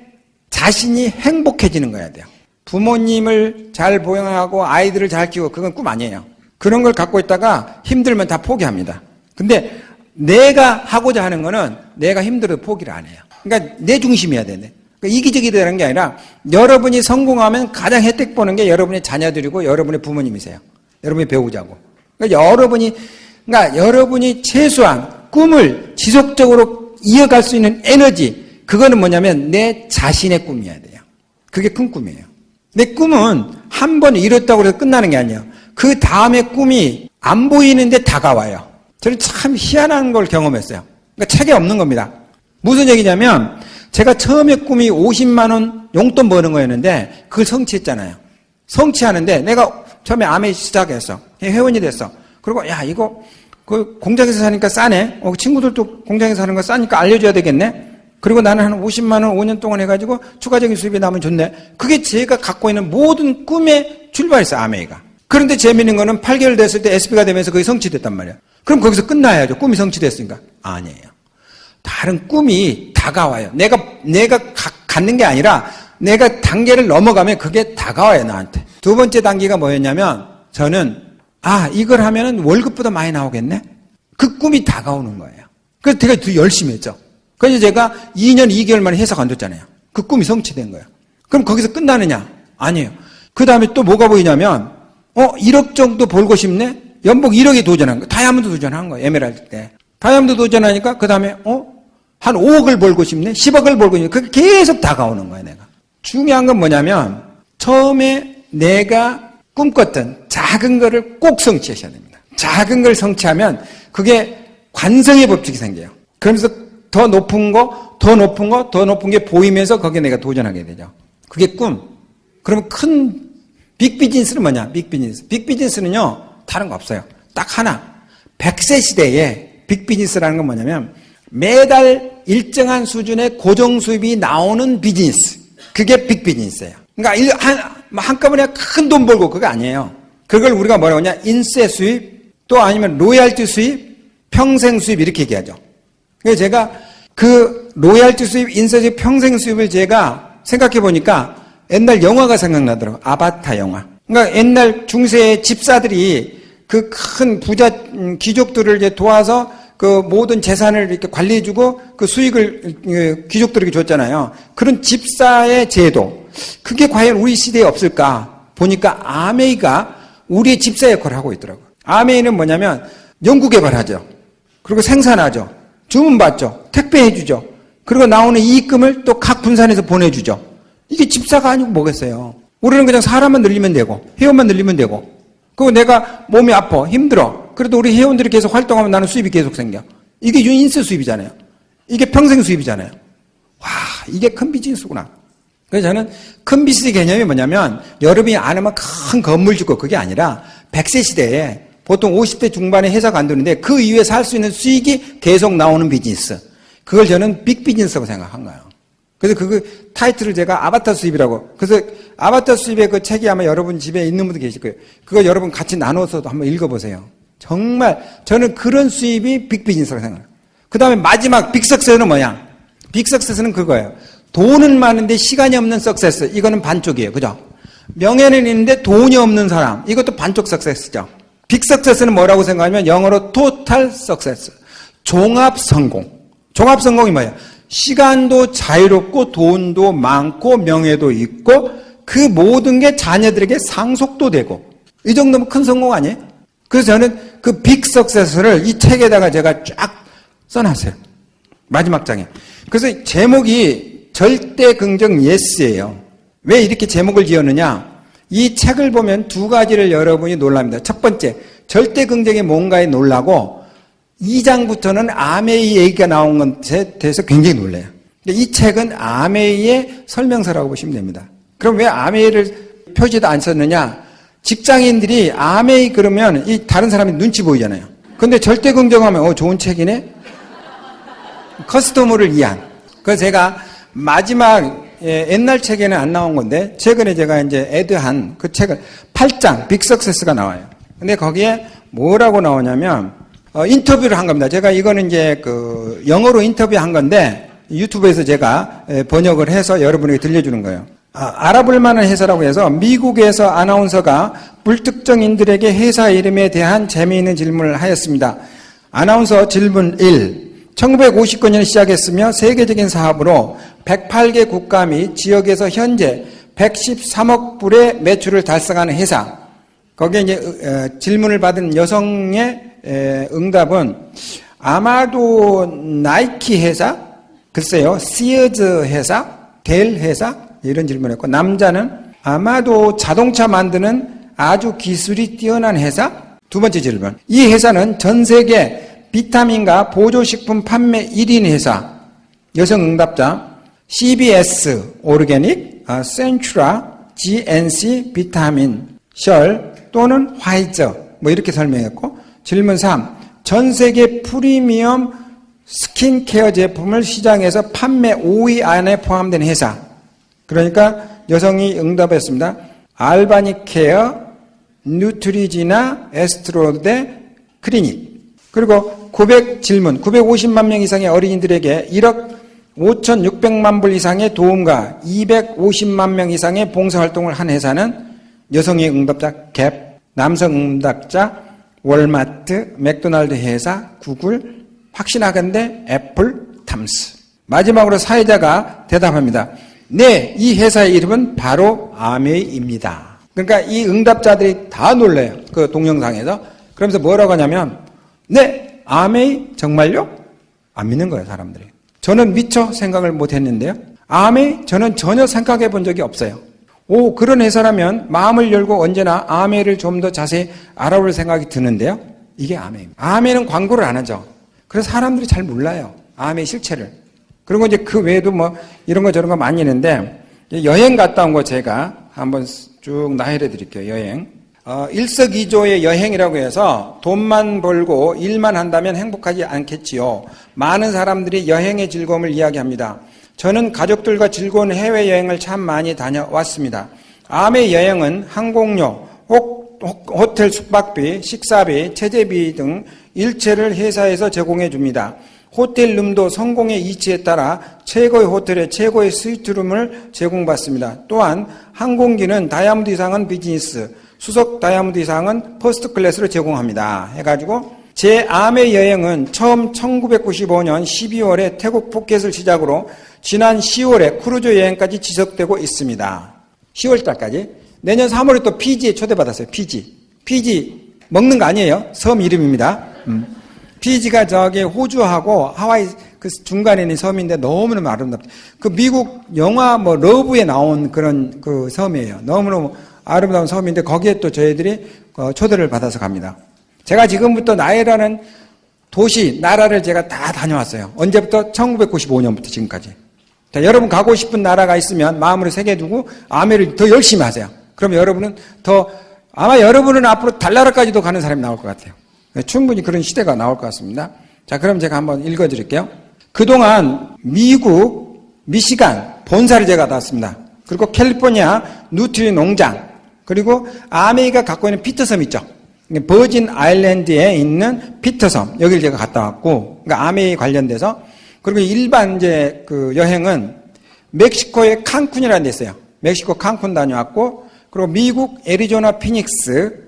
자신이 행복해지는 거야 돼요. 부모님을 잘 보양하고 아이들을 잘 키우고 그건 꿈 아니에요. 그런 걸 갖고 있다가 힘들면 다 포기합니다. 근데 내가 하고자 하는 거는 내가 힘들어도 포기를 안 해요. 그러니까 내 중심이어야 되네. 그러니까 이기적이 되는 게 아니라 여러분이 성공하면 가장 혜택 보는 게 여러분의 자녀들이고 여러분의 부모님이세요. 여러분의 배우자고. 그러니까 여러분이 최소한 꿈을 지속적으로 이어갈 수 있는 에너지, 그거는 뭐냐면 내 자신의 꿈이어야 돼요. 그게 큰 꿈이에요. 내 꿈은 한 번 이뤘다고 해서 끝나는 게 아니에요. 그 다음에 꿈이 안 보이는데 다가와요. 저는 참 희한한 걸 경험했어요. 그러니까 책에 없는 겁니다. 무슨 얘기냐면 제가 처음에 꿈이 50만 원 용돈 버는 거였는데 그걸 성취했잖아요. 성취하는데 내가 처음에 암에 시작했어. 회원이 됐어. 그리고 이거 그 공장에서 사니까 싸네. 친구들도 공장에서 사는 거 싸니까 알려줘야 되겠네. 그리고 나는 한 50만 원 5년 동안 해가지고 추가적인 수입이 나면 좋네. 그게 제가 갖고 있는 모든 꿈의 출발이었어요, 아메이가. 그런데 재미있는 거는 8개월 됐을 때 SP가 되면서 그게 성취됐단 말이야. 그럼 거기서 끝나야죠. 꿈이 성취됐으니까. 아니에요. 다른 꿈이 다가와요. 내가 갖는 게 아니라 내가 단계를 넘어가면 그게 다가와요, 나한테. 두 번째 단계가 뭐였냐면, 저는, 이걸 하면은 월급보다 많이 나오겠네? 그 꿈이 다가오는 거예요. 그래서 제가 더 열심히 했죠. 그래서 제가 2년 2개월 만에 회사 관뒀잖아요. 그 꿈이 성취된 거예요. 그럼 거기서 끝나느냐? 아니에요. 그 다음에 또 뭐가 보이냐면, 1억 정도 벌고 싶네? 연봉 1억에 도전한 거예요. 다이아몬드 도전한 거예요, 에메랄드 때. 다이아몬드 도전하니까, 그 다음에, 한 5억을 벌고 싶네? 10억을 벌고 싶네? 그게 계속 다가오는 거예요, 내가. 중요한 건 뭐냐면, 처음에 내가 꿈꿨던 작은 거를 꼭 성취하셔야 됩니다. 작은 걸 성취하면, 그게 관성의 법칙이 생겨요. 그러면서 더 높은 거, 더 높은 거, 더 높은 게 보이면서 거기에 내가 도전하게 되죠. 그게 꿈. 그러면 빅비즈니스는 뭐냐? 빅비즈니스. 빅비즈니스는요, 다른 거 없어요. 딱 하나. 100세 시대에 빅비즈니스라는 건 뭐냐면, 매달 일정한 수준의 고정 수입이 나오는 비즈니스. 그게 빅비즈니스예요. 그러니까 한꺼번에 큰 돈 벌고 그거 아니에요. 그걸 우리가 뭐라고 하냐? 인세 수입, 또 아니면 로얄티 수입, 평생 수입 이렇게 얘기하죠. 그래서 제가 그 로얄티 수입, 인세 수입, 평생 수입을 제가 생각해 보니까 옛날 영화가 생각나더라고요. 아바타 영화. 그러니까 옛날 중세 집사들이 그 큰 부자 귀족들을 이제 도와서 그 모든 재산을 이렇게 관리해주고 그 수익을 귀족들에게 줬잖아요. 그런 집사의 제도. 그게 과연 우리 시대에 없을까? 보니까 아메이가 우리의 집사 역할을 하고 있더라고요. 아메이는 뭐냐면 연구 개발하죠. 그리고 생산하죠. 주문받죠. 택배해주죠. 그리고 나오는 이익금을 또 각 분산해서 보내주죠. 이게 집사가 아니고 뭐겠어요. 우리는 그냥 사람만 늘리면 되고 회원만 늘리면 되고 그리고 내가 몸이 아파 힘들어. 그래도 우리 회원들이 계속 활동하면 나는 수입이 계속 생겨. 이게 인세 수입이잖아요. 이게 평생 수입이잖아요. 와, 이게 큰 비즈니스구나. 그래서 저는 큰 비즈니스 개념이 뭐냐면 여러분이 안 하면 큰 건물 짓고 그게 아니라 100세 시대에 보통 50대 중반에 회사 관두는데 그 이후에 살 수 있는 수익이 계속 나오는 비즈니스. 그걸 저는 빅 비즈니스라고 생각한 거예요. 그래서 그 타이틀을 제가 아바타 수입이라고. 그래서 아바타 수입의 그 책이 아마 여러분 집에 있는 분도 계실 거예요. 그거 여러분 같이 나눠서도 한번 읽어보세요. 정말 저는 그런 수입이 빅 비즈니스라고 생각해요. 그 다음에 마지막 빅 석세스는 뭐냐? 빅 석세스는 그거예요. 돈은 많은데 시간이 없는 석세스. 이거는 반쪽이에요. 그죠? 명예는 있는데 돈이 없는 사람. 이것도 반쪽 석세스죠. 빅 석세스는 뭐라고 생각하면 영어로 토탈 석세스. 종합 성공. 종합 성공이 뭐예요? 시간도 자유롭고 돈도 많고 명예도 있고 그 모든 게 자녀들에게 상속도 되고 이 정도면 큰 성공 아니에요? 그래서 저는 그 빅 석세스를 이 책에다가 제가 쫙 써놨어요. 마지막 장에. 그래서 제목이 절대 긍정 예스예요. 왜 이렇게 제목을 지었느냐? 이 책을 보면 두 가지를 여러분이 놀랍니다. 첫 번째, 절대 긍정이 뭔가에 놀라고 2장부터는 아메이 얘기가 나온 것에 대해서 굉장히 놀라요. 이 책은 아메이의 설명서라고 보시면 됩니다. 그럼 왜 아메이를 표지도 안 썼느냐? 직장인들이 아메이 그러면 이 다른 사람이 눈치 보이잖아요. 근데 절대 긍정하면 좋은 책이네? 커스터머를 위한. 그래서 제가 마지막 옛날 책에는 안 나온 건데 최근에 제가 이제 애드한 그 책을 8장 빅 석세스가 나와요. 근데 거기에 뭐라고 나오냐면 인터뷰를 한 겁니다. 제가 이거는 이제 그 영어로 인터뷰한 건데 유튜브에서 제가 번역을 해서 여러분에게 들려주는 거예요. 알아볼 만한 회사라고 해서 미국에서 아나운서가 불특정인들에게 회사 이름에 대한 재미있는 질문을 하였습니다. 아나운서 질문 1. 1959년에 시작했으며 세계적인 사업으로 108개 국가 및 지역에서 현재 113억 불의 매출을 달성하는 회사. 거기에 이제 질문을 받은 여성의 응답은 아마도 나이키 회사, 글쎄요, 시어즈 회사, 델 회사 이런 질문을 했고 남자는 아마도 자동차 만드는 아주 기술이 뛰어난 회사. 두 번째 질문. 이 회사는 전 세계 비타민과 보조식품 판매 1인 회사. 여성 응답자 CBS 오르게닉, 센츄라, GNC 비타민, 셜 또는 화이저 뭐 이렇게 설명했고 질문 3. 전 세계 프리미엄 스킨케어 제품을 시장에서 판매 5위 안에 포함된 회사. 그러니까 여성이 응답했습니다. 알바닉 케어, 뉴트리지나, 에스트로데, 클리닉. 그리고 질문 950만 명 이상의 어린이들에게 1억 5,600만 불 이상의 도움과 250만 명 이상의 봉사활동을 한 회사는 여성의 응답자 갭, 남성 응답자 월마트, 맥도날드 회사, 구글, 확신하건대 애플, 탐스. 마지막으로 사회자가 대답합니다. 네, 이 회사의 이름은 바로 아메이입니다. 그러니까 이 응답자들이 다 놀래요. 그 동영상에서. 그러면서 뭐라고 하냐면 네, 아메이 정말요? 안 믿는 거예요, 사람들이. 저는 미처 생각을 못 했는데요. 아메이 저는 전혀 생각해 본 적이 없어요. 오, 그런 회사라면 마음을 열고 언제나 아메이를 좀 더 자세히 알아볼 생각이 드는데요. 이게 아메이입니다. 아메이는 광고를 안 하죠. 그래서 사람들이 잘 몰라요. 아메이 실체를. 그리고 이제 그 외에도 뭐 이런 거 저런 거 많이 있는데 여행 갔다 온 거 제가 한번 쭉 나열해 드릴게요. 여행. 일석이조의 여행이라고 해서 돈만 벌고 일만 한다면 행복하지 않겠지요. 많은 사람들이 여행의 즐거움을 이야기합니다. 저는 가족들과 즐거운 해외여행을 참 많이 다녀왔습니다. 아메이 여행은 항공료, 호텔 숙박비, 식사비, 체재비 등 일체를 회사에서 제공해 줍니다. 호텔 룸도 성공의 이치에 따라 최고의 호텔에 최고의 스위트룸을 제공받습니다. 또한 항공기는 다이아몬드 이상은 비즈니스, 수석 다이아몬드 이상은 퍼스트 클래스를 제공합니다. 해가지고 제 아메이 여행은 처음 1995년 12월에 태국 푸켓을 시작으로 지난 10월에 크루즈 여행까지 지속되고 있습니다. 10월 달까지. 내년 3월에 또 피지에 초대받았어요. 피지 먹는 거 아니에요. 섬 이름입니다. 피지가 저기 호주하고 하와이 그 중간에 있는 섬인데 너무너무 아름답다. 그 미국 영화 뭐 러브에 나온 그런 그 섬이에요. 너무너무 아름다운 섬인데 거기에 또 저희들이 초대를 받아서 갑니다. 제가 지금부터 나이라는 도시, 나라를 제가 다 다녀왔어요. 언제부터? 1995년부터 지금까지. 자, 여러분 가고 싶은 나라가 있으면 마음으로 새겨두고 아메를 더 열심히 하세요. 그럼 여러분은 아마 여러분은 앞으로 달나라까지도 가는 사람이 나올 것 같아요. 충분히 그런 시대가 나올 것 같습니다. 자, 그럼 제가 한번 읽어드릴게요. 그동안 미국, 미시간 본사를 제가 나왔습니다. 그리고 캘리포니아 누트리 농장, 그리고 아메이가 갖고 있는 피터섬 있죠. 버진 아일랜드에 있는 피터섬, 여기를 제가 갔다 왔고, 그러니까 아메이 관련돼서. 그리고 일반 이제 그 여행은 멕시코의 칸쿤이라는 데 있어요. 멕시코 칸쿤 다녀왔고, 그리고 미국 애리조나 피닉스,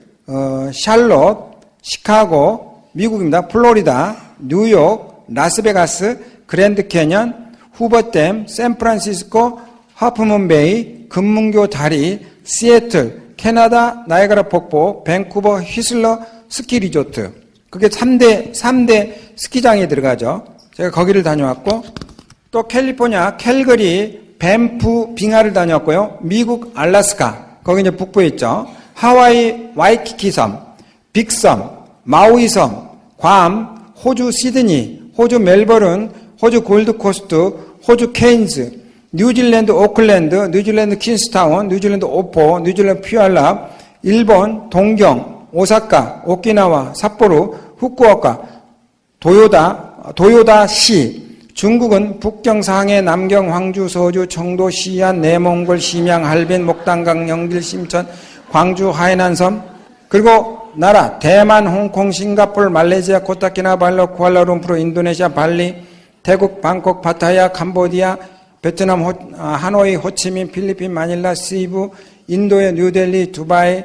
샬롯, 시카고, 미국입니다. 플로리다, 뉴욕, 라스베가스, 그랜드 캐년, 후버댐, 샌프란시스코, 하프문베이, 금문교 다리, 시애틀, 캐나다, 나이아가라 폭포, 밴쿠버, 휘슬러 스키 리조트. 그게 3대 스키장에 들어가죠. 제가 거기를 다녀왔고, 또 캘리포니아, 캘거리, 밴프, 빙하를 다녀왔고요. 미국 알래스카, 거기 이제 북부에 있죠. 하와이, 와이키키 섬, 빅섬, 마우이 섬, 괌, 호주 시드니, 호주 멜버른, 호주 골드코스트, 호주 케인즈, 뉴질랜드 오클랜드, 뉴질랜드 퀸스타운, 뉴질랜드 오포, 뉴질랜드 퓨알랍, 일본 동경, 오사카, 오키나와, 삿포로, 후쿠오카, 도요다시, 중국은 북경, 상해, 남경, 황주, 서주, 청도, 시안, 내몽골, 심양, 할빈, 목단강, 영길, 심천, 광주, 하이난섬, 그리고 나라 대만, 홍콩, 싱가포르, 말레이시아, 코타키나발루, 쿠알라룸푸르, 인도네시아, 발리, 태국, 방콕, 파타야, 캄보디아, 베트남, 하노이, 호치민, 필리핀, 마닐라, 시부, 인도의 뉴델리, 두바이.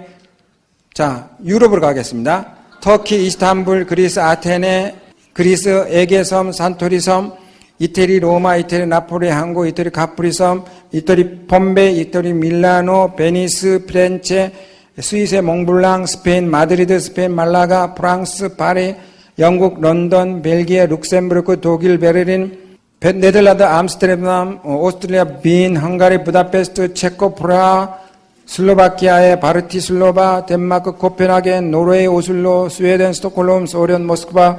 자, 유럽으로 가겠습니다. 터키, 이스탄불, 그리스, 아테네, 그리스, 에게섬, 산토리섬, 이태리, 로마, 이태리, 나폴리, 항구, 이태리, 카프리섬, 이태리, 폼베이, 이태리, 밀라노, 베니스, 피렌체, 스위스의 몽블랑, 스페인, 마드리드, 스페인, 말라가, 프랑스, 파리, 영국, 런던, 벨기에, 룩셈부르크, 독일, 베를린, 네덜란드, 암스테르담, 오스트리아, 빈, 헝가리, 부다페스트, 체코, 프라하, 슬로바키아의 바르티슬로바, 덴마크, 코펜하겐, 노르웨이, 오슬로, 스웨덴, 스톡홀름, 소련, 모스크바,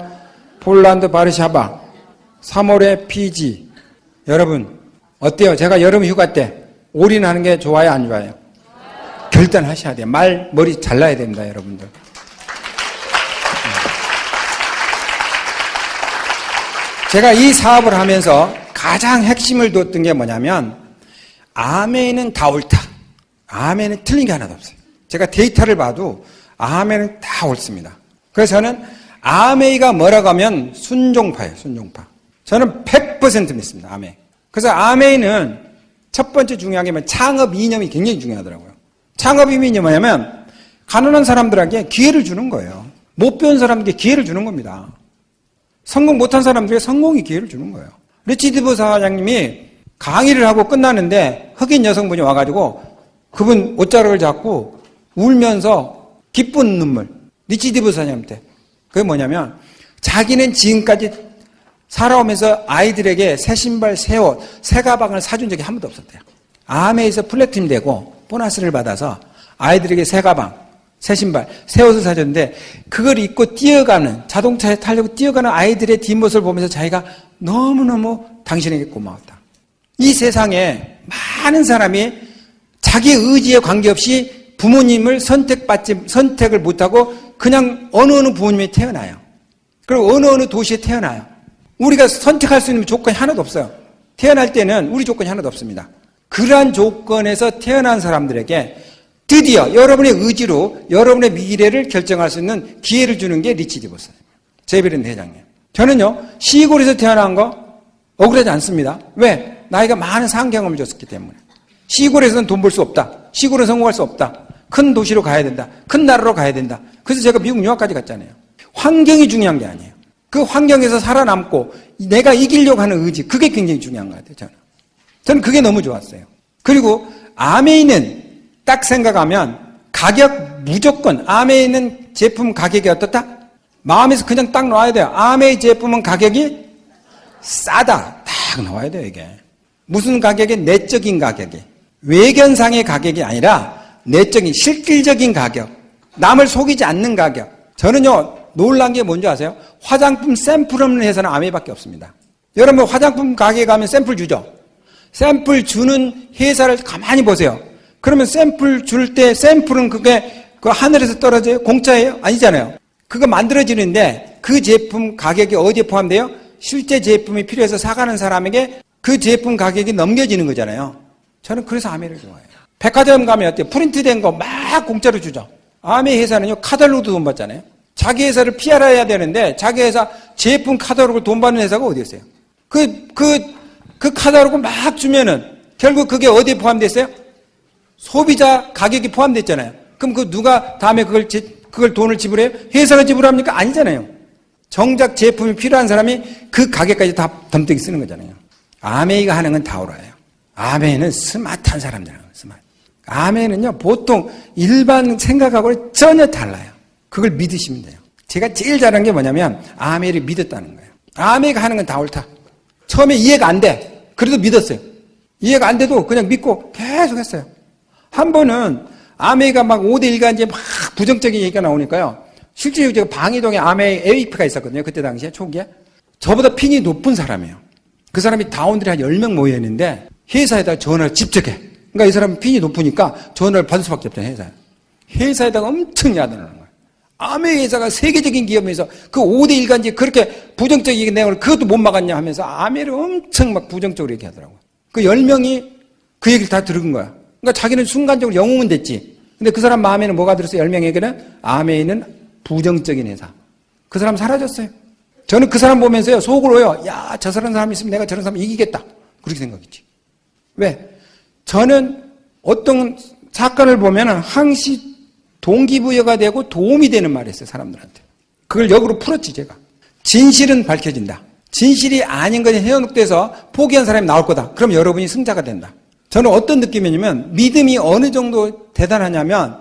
폴란드, 바르샤바, 3월에 피지. 여러분 어때요? 제가 여름 휴가 때 올인하는 게 좋아요, 안 좋아요? 결단하셔야 돼요. 머리 잘라야 됩니다, 여러분들. 제가 이 사업을 하면서 가장 핵심을 뒀던 게 뭐냐면 아멘은 다 옳다. 아멘은 틀린 게 하나도 없어요. 제가 데이터를 봐도 아멘은 다 옳습니다. 그래서 저는 아메이가 뭐라고 하면 순종파예요. 순종파. 저는 100% 믿습니다. 아멘. 그래서 아메이는 첫 번째 중요한 게 창업 이념이 굉장히 중요하더라고요. 창업 이념이 뭐냐면 가난한 사람들에게 기회를 주는 거예요. 못 배운 사람들에게 기회를 주는 겁니다. 성공 못한 사람들에게 성공의 기회를 주는 거예요. 리치디브 사장님이 강의를 하고 끝나는데 흑인 여성분이 와가지고 그분 옷자락을 잡고 울면서 기쁜 눈물. 리치디브 사장님한테. 그게 뭐냐면 자기는 지금까지 살아오면서 아이들에게 새 신발, 새 옷, 새 가방을 사준 적이 한 번도 없었대요. 아메에서 플래티넘 되고 보너스를 받아서 아이들에게 새 가방, 새 신발, 새 옷을 사줬는데 그걸 입고 뛰어가는, 자동차에 타려고 뛰어가는 아이들의 뒷모습을 보면서 자기가 너무너무 당신에게 고마웠다. 이 세상에 많은 사람이 자기 의지에 관계없이 부모님을 선택을 못하고 그냥 어느 부모님이 태어나요. 그리고 어느 도시에 태어나요. 우리가 선택할 수 있는 조건이 하나도 없어요. 태어날 때는 우리 조건이 하나도 없습니다. 그러한 조건에서 태어난 사람들에게 드디어 여러분의 의지로 여러분의 미래를 결정할 수 있는 기회를 주는 게 리치디버스 제베린 회장님. 저는요 시골에서 태어난 거 억울하지 않습니다. 왜? 나이가 많은 상경험을 줬었기 때문에. 시골에서는 돈 벌 수 없다. 시골에 성공할 수 없다. 큰 도시로 가야 된다. 큰 나라로 가야 된다. 그래서 제가 미국 유학까지 갔잖아요. 환경이 중요한 게 아니에요. 그 환경에서 살아남고 내가 이기려고 하는 의지, 그게 굉장히 중요한 것 같아요. 저는 그게 너무 좋았어요. 그리고 아메이는 딱 생각하면 가격 무조건, 아메이는 제품 가격이 어떻다? 마음에서 그냥 딱 나와야 돼요. 아메이 제품은 가격이 싸다. 딱 나와야 돼요, 이게. 무슨 가격이? 내적인 가격이. 외견상의 가격이 아니라 내적인, 실질적인 가격. 남을 속이지 않는 가격. 저는요, 놀란 게 뭔지 아세요? 화장품 샘플 없는 회사는 아메이밖에 없습니다. 여러분 화장품 가게에 가면 샘플 주죠? 샘플 주는 회사를 가만히 보세요. 그러면 샘플 줄 때 샘플은 그게 그 하늘에서 떨어져요? 공짜예요? 아니잖아요. 그거 만들어지는데 그 제품 가격이 어디에 포함돼요? 실제 제품이 필요해서 사가는 사람에게 그 제품 가격이 넘겨지는 거잖아요. 저는 그래서 아메이를 좋아해요. 백화점 가면 어때요? 프린트된 거 막 공짜로 주죠. 아메이 회사는요 카탈로그 돈 받잖아요. 자기 회사를 PR해야 되는데 자기 회사 제품 카탈로그를 돈 받는 회사가 어디 있어요? 그 카탈로그 막 주면은 결국 그게 어디에 포함됐어요? 소비자 가격이 포함됐잖아요. 그럼 그 누가 다음에 그걸 돈을 지불해요? 회사가 지불합니까? 아니잖아요. 정작 제품이 필요한 사람이 그 가격까지 다 덤태기 쓰는 거잖아요. 아메이가 하는 건 다우라예요. 아메이는 스마트한 사람들이에요. 스마트. 아메이는요 보통 일반 생각하고는 전혀 달라요. 그걸 믿으시면 돼요. 제가 제일 잘한 게 뭐냐면 아메이를 믿었다는 거예요. 아메이가 하는 건 다 옳다. 처음에 이해가 안 돼. 그래도 믿었어요. 이해가 안 돼도 그냥 믿고 계속 했어요. 한 번은 아메이가 막 5대1 간제 막 부정적인 얘기가 나오니까요. 실제로 제가 방이동에 아메이 AVP가 있었거든요. 그때 당시에 초기에. 저보다 핀이 높은 사람이에요. 그 사람이 다운들이 한 10명 모여있는데 회사에다가 전화를 직접 해. 그러니까 이 사람은 핀이 높으니까 전화를 받을 수밖에 없잖아요. 회사에다가 엄청 야단하는 거예요. 아메이 회사가 세계적인 기업에서 그 5대1 간제 그렇게 부정적인 내용을 그것도 못 막았냐 하면서 아메이를 엄청 막 부정적으로 얘기하더라고요. 그 10명이 그 얘기를 다 들은 거야. 그러니까 자기는 순간적으로 영웅은 됐지. 근데 그 사람 마음에는 뭐가 들었어요? 10명에게는 아메이는 부정적인 회사. 그 사람 사라졌어요. 저는 그 사람 보면서요 속으로요. 야, 저 사람 있으면 내가 저런 사람 이기겠다. 그렇게 생각했지. 왜? 저는 어떤 사건을 보면은 항시 동기부여가 되고 도움이 되는 말을 했어요, 사람들한테. 그걸 역으로 풀었지, 제가. 진실은 밝혀진다. 진실이 아닌 것이 해역돼서 포기한 사람이 나올 거다. 그럼 여러분이 승자가 된다. 저는 어떤 느낌이냐면 믿음이 어느 정도 대단하냐면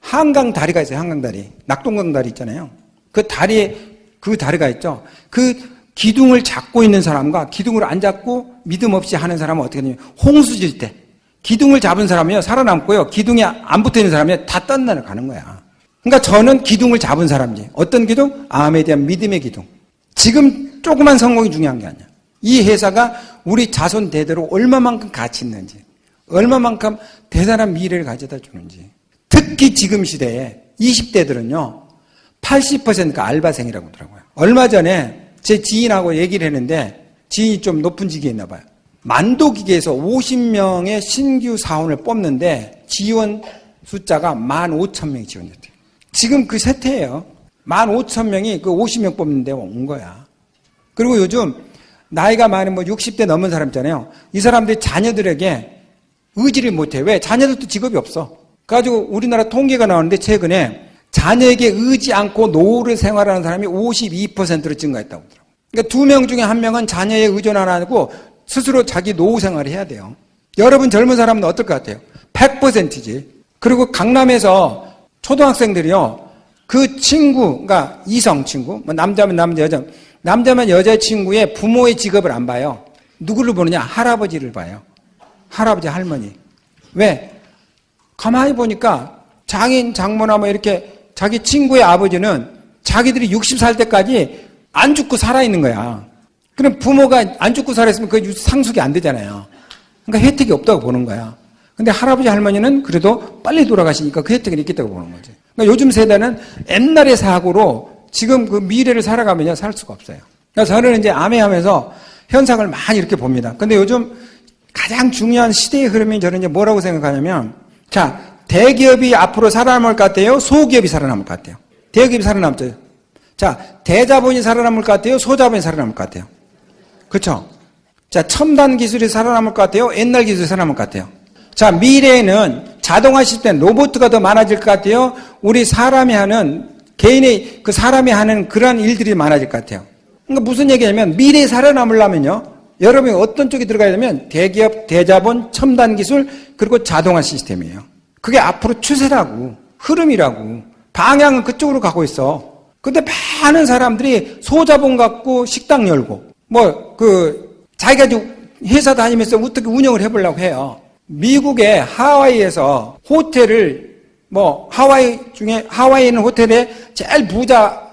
한강 다리가 있어요, 한강 다리. 낙동강 다리 있잖아요. 그 다리에 그 다리가 있죠. 그 기둥을 잡고 있는 사람과 기둥을 안 잡고 믿음 없이 하는 사람은 어떻게 되냐면 홍수 질 때 기둥을 잡은 사람이요 살아남고요. 기둥이 안 붙어있는 사람이 다 딴 나라 가는 거야. 그러니까 저는 기둥을 잡은 사람이지. 어떤 기둥? 암에 대한 믿음의 기둥. 지금 조그만 성공이 중요한 게 아니야. 이 회사가 우리 자손 대대로 얼마만큼 가치 있는지, 얼마만큼 대단한 미래를 가져다 주는지. 특히 지금 시대에 20대들은요 80%가 알바생이라고 하더라고요. 얼마 전에 제 지인하고 얘기를 했는데 지인이 좀 높은 직위에 있나 봐요. 만도기계에서 50명의 신규 사원을 뽑는데 지원 숫자가 15,000명이 지원됐대요. 지금 그 세태예요. 15,000명이 그 50명 뽑는데 온 거야. 그리고 요즘 나이가 많은 뭐 60대 넘은 사람 있잖아요. 이 사람들이 자녀들에게 의지를 못해. 왜? 자녀들도 직업이 없어. 그래가지고 우리나라 통계가 나오는데 최근에 자녀에게 의지 않고 노후를 생활하는 사람이 52%로 증가했다고 하더라고요. 그러니까 2명 중에 1명은 자녀에 의존 안 하고 스스로 자기 노후 생활을 해야 돼요. 여러분 젊은 사람은 어떨 것 같아요? 100%지. 그리고 강남에서 초등학생들이요. 그 친구, 그러니까 이성 친구, 뭐 남자면 남자, 남자면 여자 친구의 부모의 직업을 안 봐요. 누구를 보느냐? 할아버지를 봐요. 할아버지, 할머니. 왜? 가만히 보니까 장인, 장모나 뭐 이렇게 자기 친구의 아버지는 자기들이 60살 때까지 안 죽고 살아있는 거야. 그럼 부모가 안 죽고 살아있으면 그게 상속이 안 되잖아요. 그러니까 혜택이 없다고 보는 거야. 근데 할아버지, 할머니는 그래도 빨리 돌아가시니까 그 혜택이 있겠다고 보는 거지. 그러니까 요즘 세대는 옛날의 사고로 지금 그 미래를 살아가면요, 살 수가 없어요. 그러니까 저는 이제 암해하면서 현상을 많이 이렇게 봅니다. 근데 요즘 가장 중요한 시대의 흐름이 저는 이제 뭐라고 생각하냐면, 자, 대기업이 앞으로 살아남을 것 같아요? 소기업이 살아남을 것 같아요? 대기업이 살아남죠. 자, 대자본이 살아남을 것 같아요? 소자본이 살아남을 것 같아요? 그렇죠? 자, 첨단 기술이 살아남을 것 같아요? 옛날 기술이 살아남을 것 같아요? 자, 미래에는 자동화 시스템, 로봇가 더 많아질 것 같아요? 우리 사람이 하는, 개인의 그 사람이 하는 그러한 일들이 많아질 것 같아요? 그러니까 무슨 얘기냐면, 미래에 살아남으려면요, 여러분이 어떤 쪽에 들어가야 되면, 대기업, 대자본, 첨단 기술, 그리고 자동화 시스템이에요. 그게 앞으로 추세라고, 흐름이라고, 방향은 그쪽으로 가고 있어. 근데 많은 사람들이 소자본 갖고 식당 열고, 자기가 회사 다니면서 어떻게 운영을 해보려고 해요. 미국의 하와이에서 호텔을, 하와이에 있는 호텔에 제일 부자가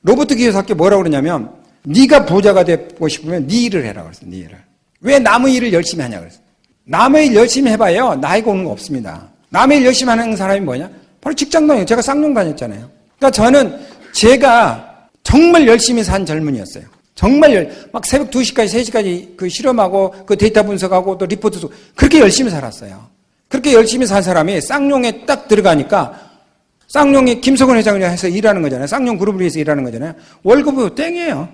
로버트 기요사키 뭐라고 그러냐면, 네가 부자가 되고 싶으면 네 일을 해라 그랬어, 네 일을. 왜 남의 일을 열심히 하냐 그랬어. 남의 일 열심히 해봐요. 나이가 오는 거 없습니다. 남의 일 열심히 하는 사람이 뭐냐? 바로 직장 다녀요. 제가 쌍용 다녔잖아요. 그러니까 저는 제가 정말 열심히 산 젊은이였어요. 정말 막 새벽 2시까지, 3시까지 그 실험하고 그 데이터 분석하고 또 리포트 쓰고 그렇게 열심히 살았어요. 그렇게 열심히 산 사람이 쌍용에 딱 들어가니까 쌍용이 김석원 회장을 해서 일하는 거잖아요. 쌍용 그룹을 위해서 일하는 거잖아요. 월급은 땡이에요.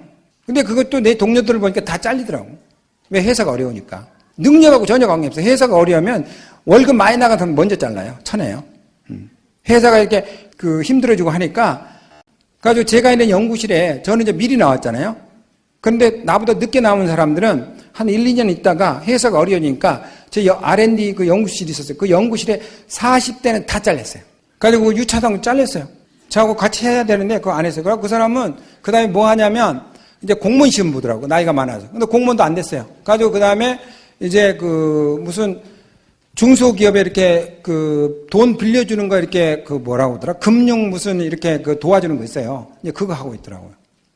근데 그것도 내 동료들을 보니까 다 잘리더라고. 왜? 회사가 어려우니까. 능력하고 전혀 관계없어요. 회사가 어려우면 월급 많이 나가면 먼저 잘라요. 쳐내요. 회사가 이렇게 힘들어지고 하니까 그래가지고 제가 있는 연구실에 저는 이제 미리 나왔잖아요. 그런데 나보다 늦게 나온 사람들은 한 1, 2년 있다가 회사가 어려우니까 제 R&D 그 연구실이 있었어요. 그 연구실에 40대는 다 잘렸어요. 그래가지고 유차당 잘렸어요. 저하고 같이 해야 되는데 그거 안 했어요. 그래서 그 사람은 그 다음에 뭐 하냐면 이제 공무원 시험 보더라고. 나이가 많아서. 근데 공무원도 안 됐어요. 그래가지고 그 다음에 이제 무슨 중소기업에 이렇게 돈 빌려주는 거 이렇게 뭐라고 하더라? 금융 무슨 이렇게 도와주는 거 있어요. 이제 그거 하고 있더라고요.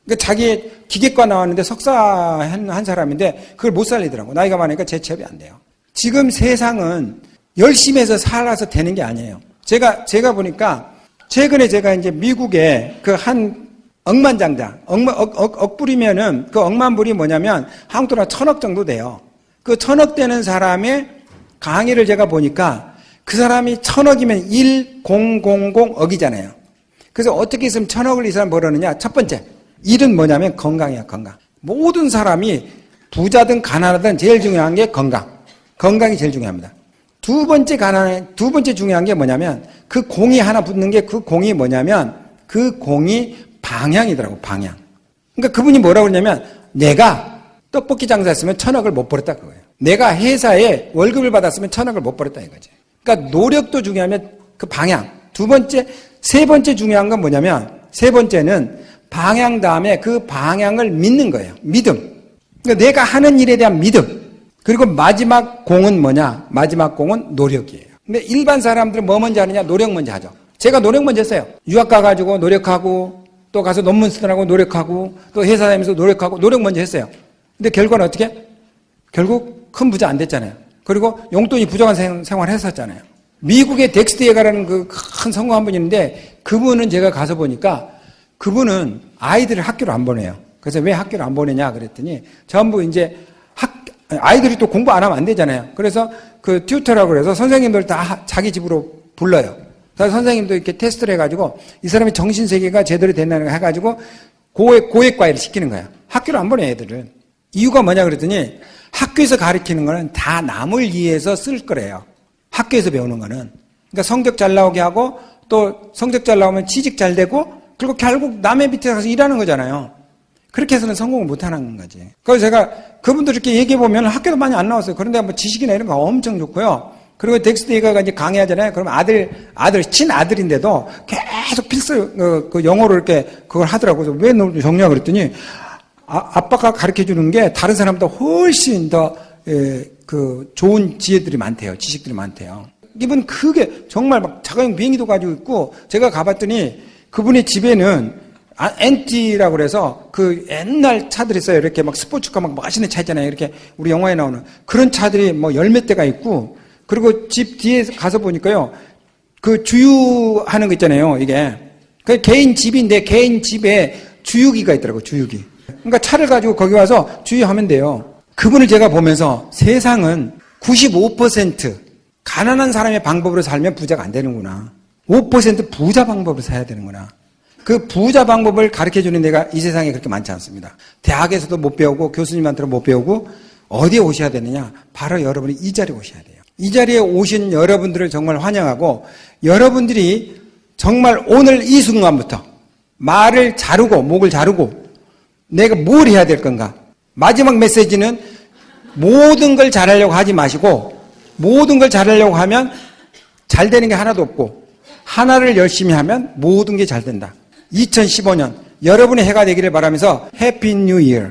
그러니까 자기 기계과 나왔는데 석사 한 사람인데 그걸 못 살리더라고. 나이가 많으니까 재취업이 안 돼요. 지금 세상은 열심히 해서 살아서 되는 게 아니에요. 제가 보니까 최근에 제가 이제 미국에 한 억만장자, 억불이면은 그 억만불이 뭐냐면 한국 돈으로 1000억 정도 돼요. 그 1000억 되는 사람의 강의를 제가 보니까 그 사람이 1000억이면 1000억이잖아요. 그래서 어떻게 했으면 1000억을 이 사람 벌었느냐? 첫 번째, 일은 뭐냐면 건강이야, 건강. 모든 사람이 부자든 가난하든 제일 중요한 게 건강. 건강이 제일 중요합니다. 두 번째 중요한 게 뭐냐면 그 공이 하나 붙는 게 그 공이 뭐냐면 그 공이 방향이더라고, 방향. 그러니까 그분이 뭐라고 그러냐면 내가 떡볶이 장사했으면 1000억을 못 벌었다 그거예요. 내가 회사에 월급을 받았으면 1000억을 못 벌었다 이거지. 그러니까 노력도 중요하면 그 방향. 세 번째 중요한 건 뭐냐면 세 번째는 방향 다음에 그 방향을 믿는 거예요. 믿음. 그러니까 내가 하는 일에 대한 믿음. 그리고 마지막 공은 뭐냐? 마지막 공은 노력이에요. 근데 일반 사람들은 뭐 먼저 하느냐? 노력 먼저 하죠. 제가 노력 먼저 했어요. 유학 가가지고 노력하고 또 가서 논문 쓰느라고 노력하고 또 회사 다니면서 노력하고 노력 먼저 했어요. 근데 결과는 어떻게? 결국 큰 부자 안 됐잖아요. 그리고 용돈이 부족한 생활을 했었잖아요. 미국의 덱스트 예가라는 그 큰 성공한 분이 있는데 그분은 제가 가서 보니까 그분은 아이들을 학교를 안 보내요. 그래서 왜 학교를 안 보내냐 그랬더니 전부 이제 아이들이 또 공부 안 하면 안 되잖아요. 그래서 그 튜터라고 그래서 선생님들 다 자기 집으로 불러요. 그래서 선생님도 이렇게 테스트를 해가지고 이 사람의 정신세계가 제대로 됐나 해가지고 고액 과외를 시키는 거야. 학교를 안 보내 애들은. 이유가 뭐냐 그랬더니 학교에서 가르치는 거는 다 남을 위해서 쓸 거래요. 학교에서 배우는 거는. 그러니까 성적 잘 나오게 하고 또 성적 잘 나오면 취직 잘 되고 그리고 결국 남의 밑에 가서 일하는 거잖아요. 그렇게 해서는 성공을 못 하는 거지. 그래서 제가 그분들 이렇게 얘기해 보면 학교도 많이 안 나왔어요. 그런데 뭐 지식이나 이런 거 엄청 좋고요. 그리고 덱스터가 이제 강의하잖아요. 그럼 친아들인데도 계속 필수, 그 영어로 이렇게 그걸 하더라고요. 왜 너 정리야 그랬더니 아빠가 가르쳐 주는 게 다른 사람보다 훨씬 더, 좋은 지혜들이 많대요. 지식들이 많대요. 이분 그게 정말 막 자가용 비행기도 가지고 있고 제가 가봤더니 그분의 집에는 엔티라고 그래서 그 옛날 차들 있어요. 이렇게 막 스포츠카 막 멋있는 차 있잖아요. 이렇게 우리 영화에 나오는 그런 차들이 뭐 열 몇 대가 있고 그리고 집 뒤에 가서 보니까요. 그 주유하는 거 있잖아요. 이게. 그 개인 집인데 개인 집에 주유기가 있더라고요. 주유기. 그러니까 차를 가지고 거기 와서 주유하면 돼요. 그분을 제가 보면서 세상은 95% 가난한 사람의 방법으로 살면 부자가 안 되는구나. 5% 부자 방법으로 살아야 되는구나. 그 부자 방법을 가르쳐주는 데가 이 세상에 그렇게 많지 않습니다. 대학에서도 못 배우고 교수님한테도 못 배우고 어디에 오셔야 되느냐? 바로 여러분이 이 자리에 오셔야 돼요. 이 자리에 오신 여러분들을 정말 환영하고 여러분들이 정말 오늘 이 순간부터 말을 자르고 목을 자르고 내가 뭘 해야 될 건가? 마지막 메시지는 모든 걸 잘하려고 하지 마시고 모든 걸 잘하려고 하면 잘 되는 게 하나도 없고 하나를 열심히 하면 모든 게 잘 된다. 2015년 여러분의 해가 되기를 바라면서 해피 뉴 이어.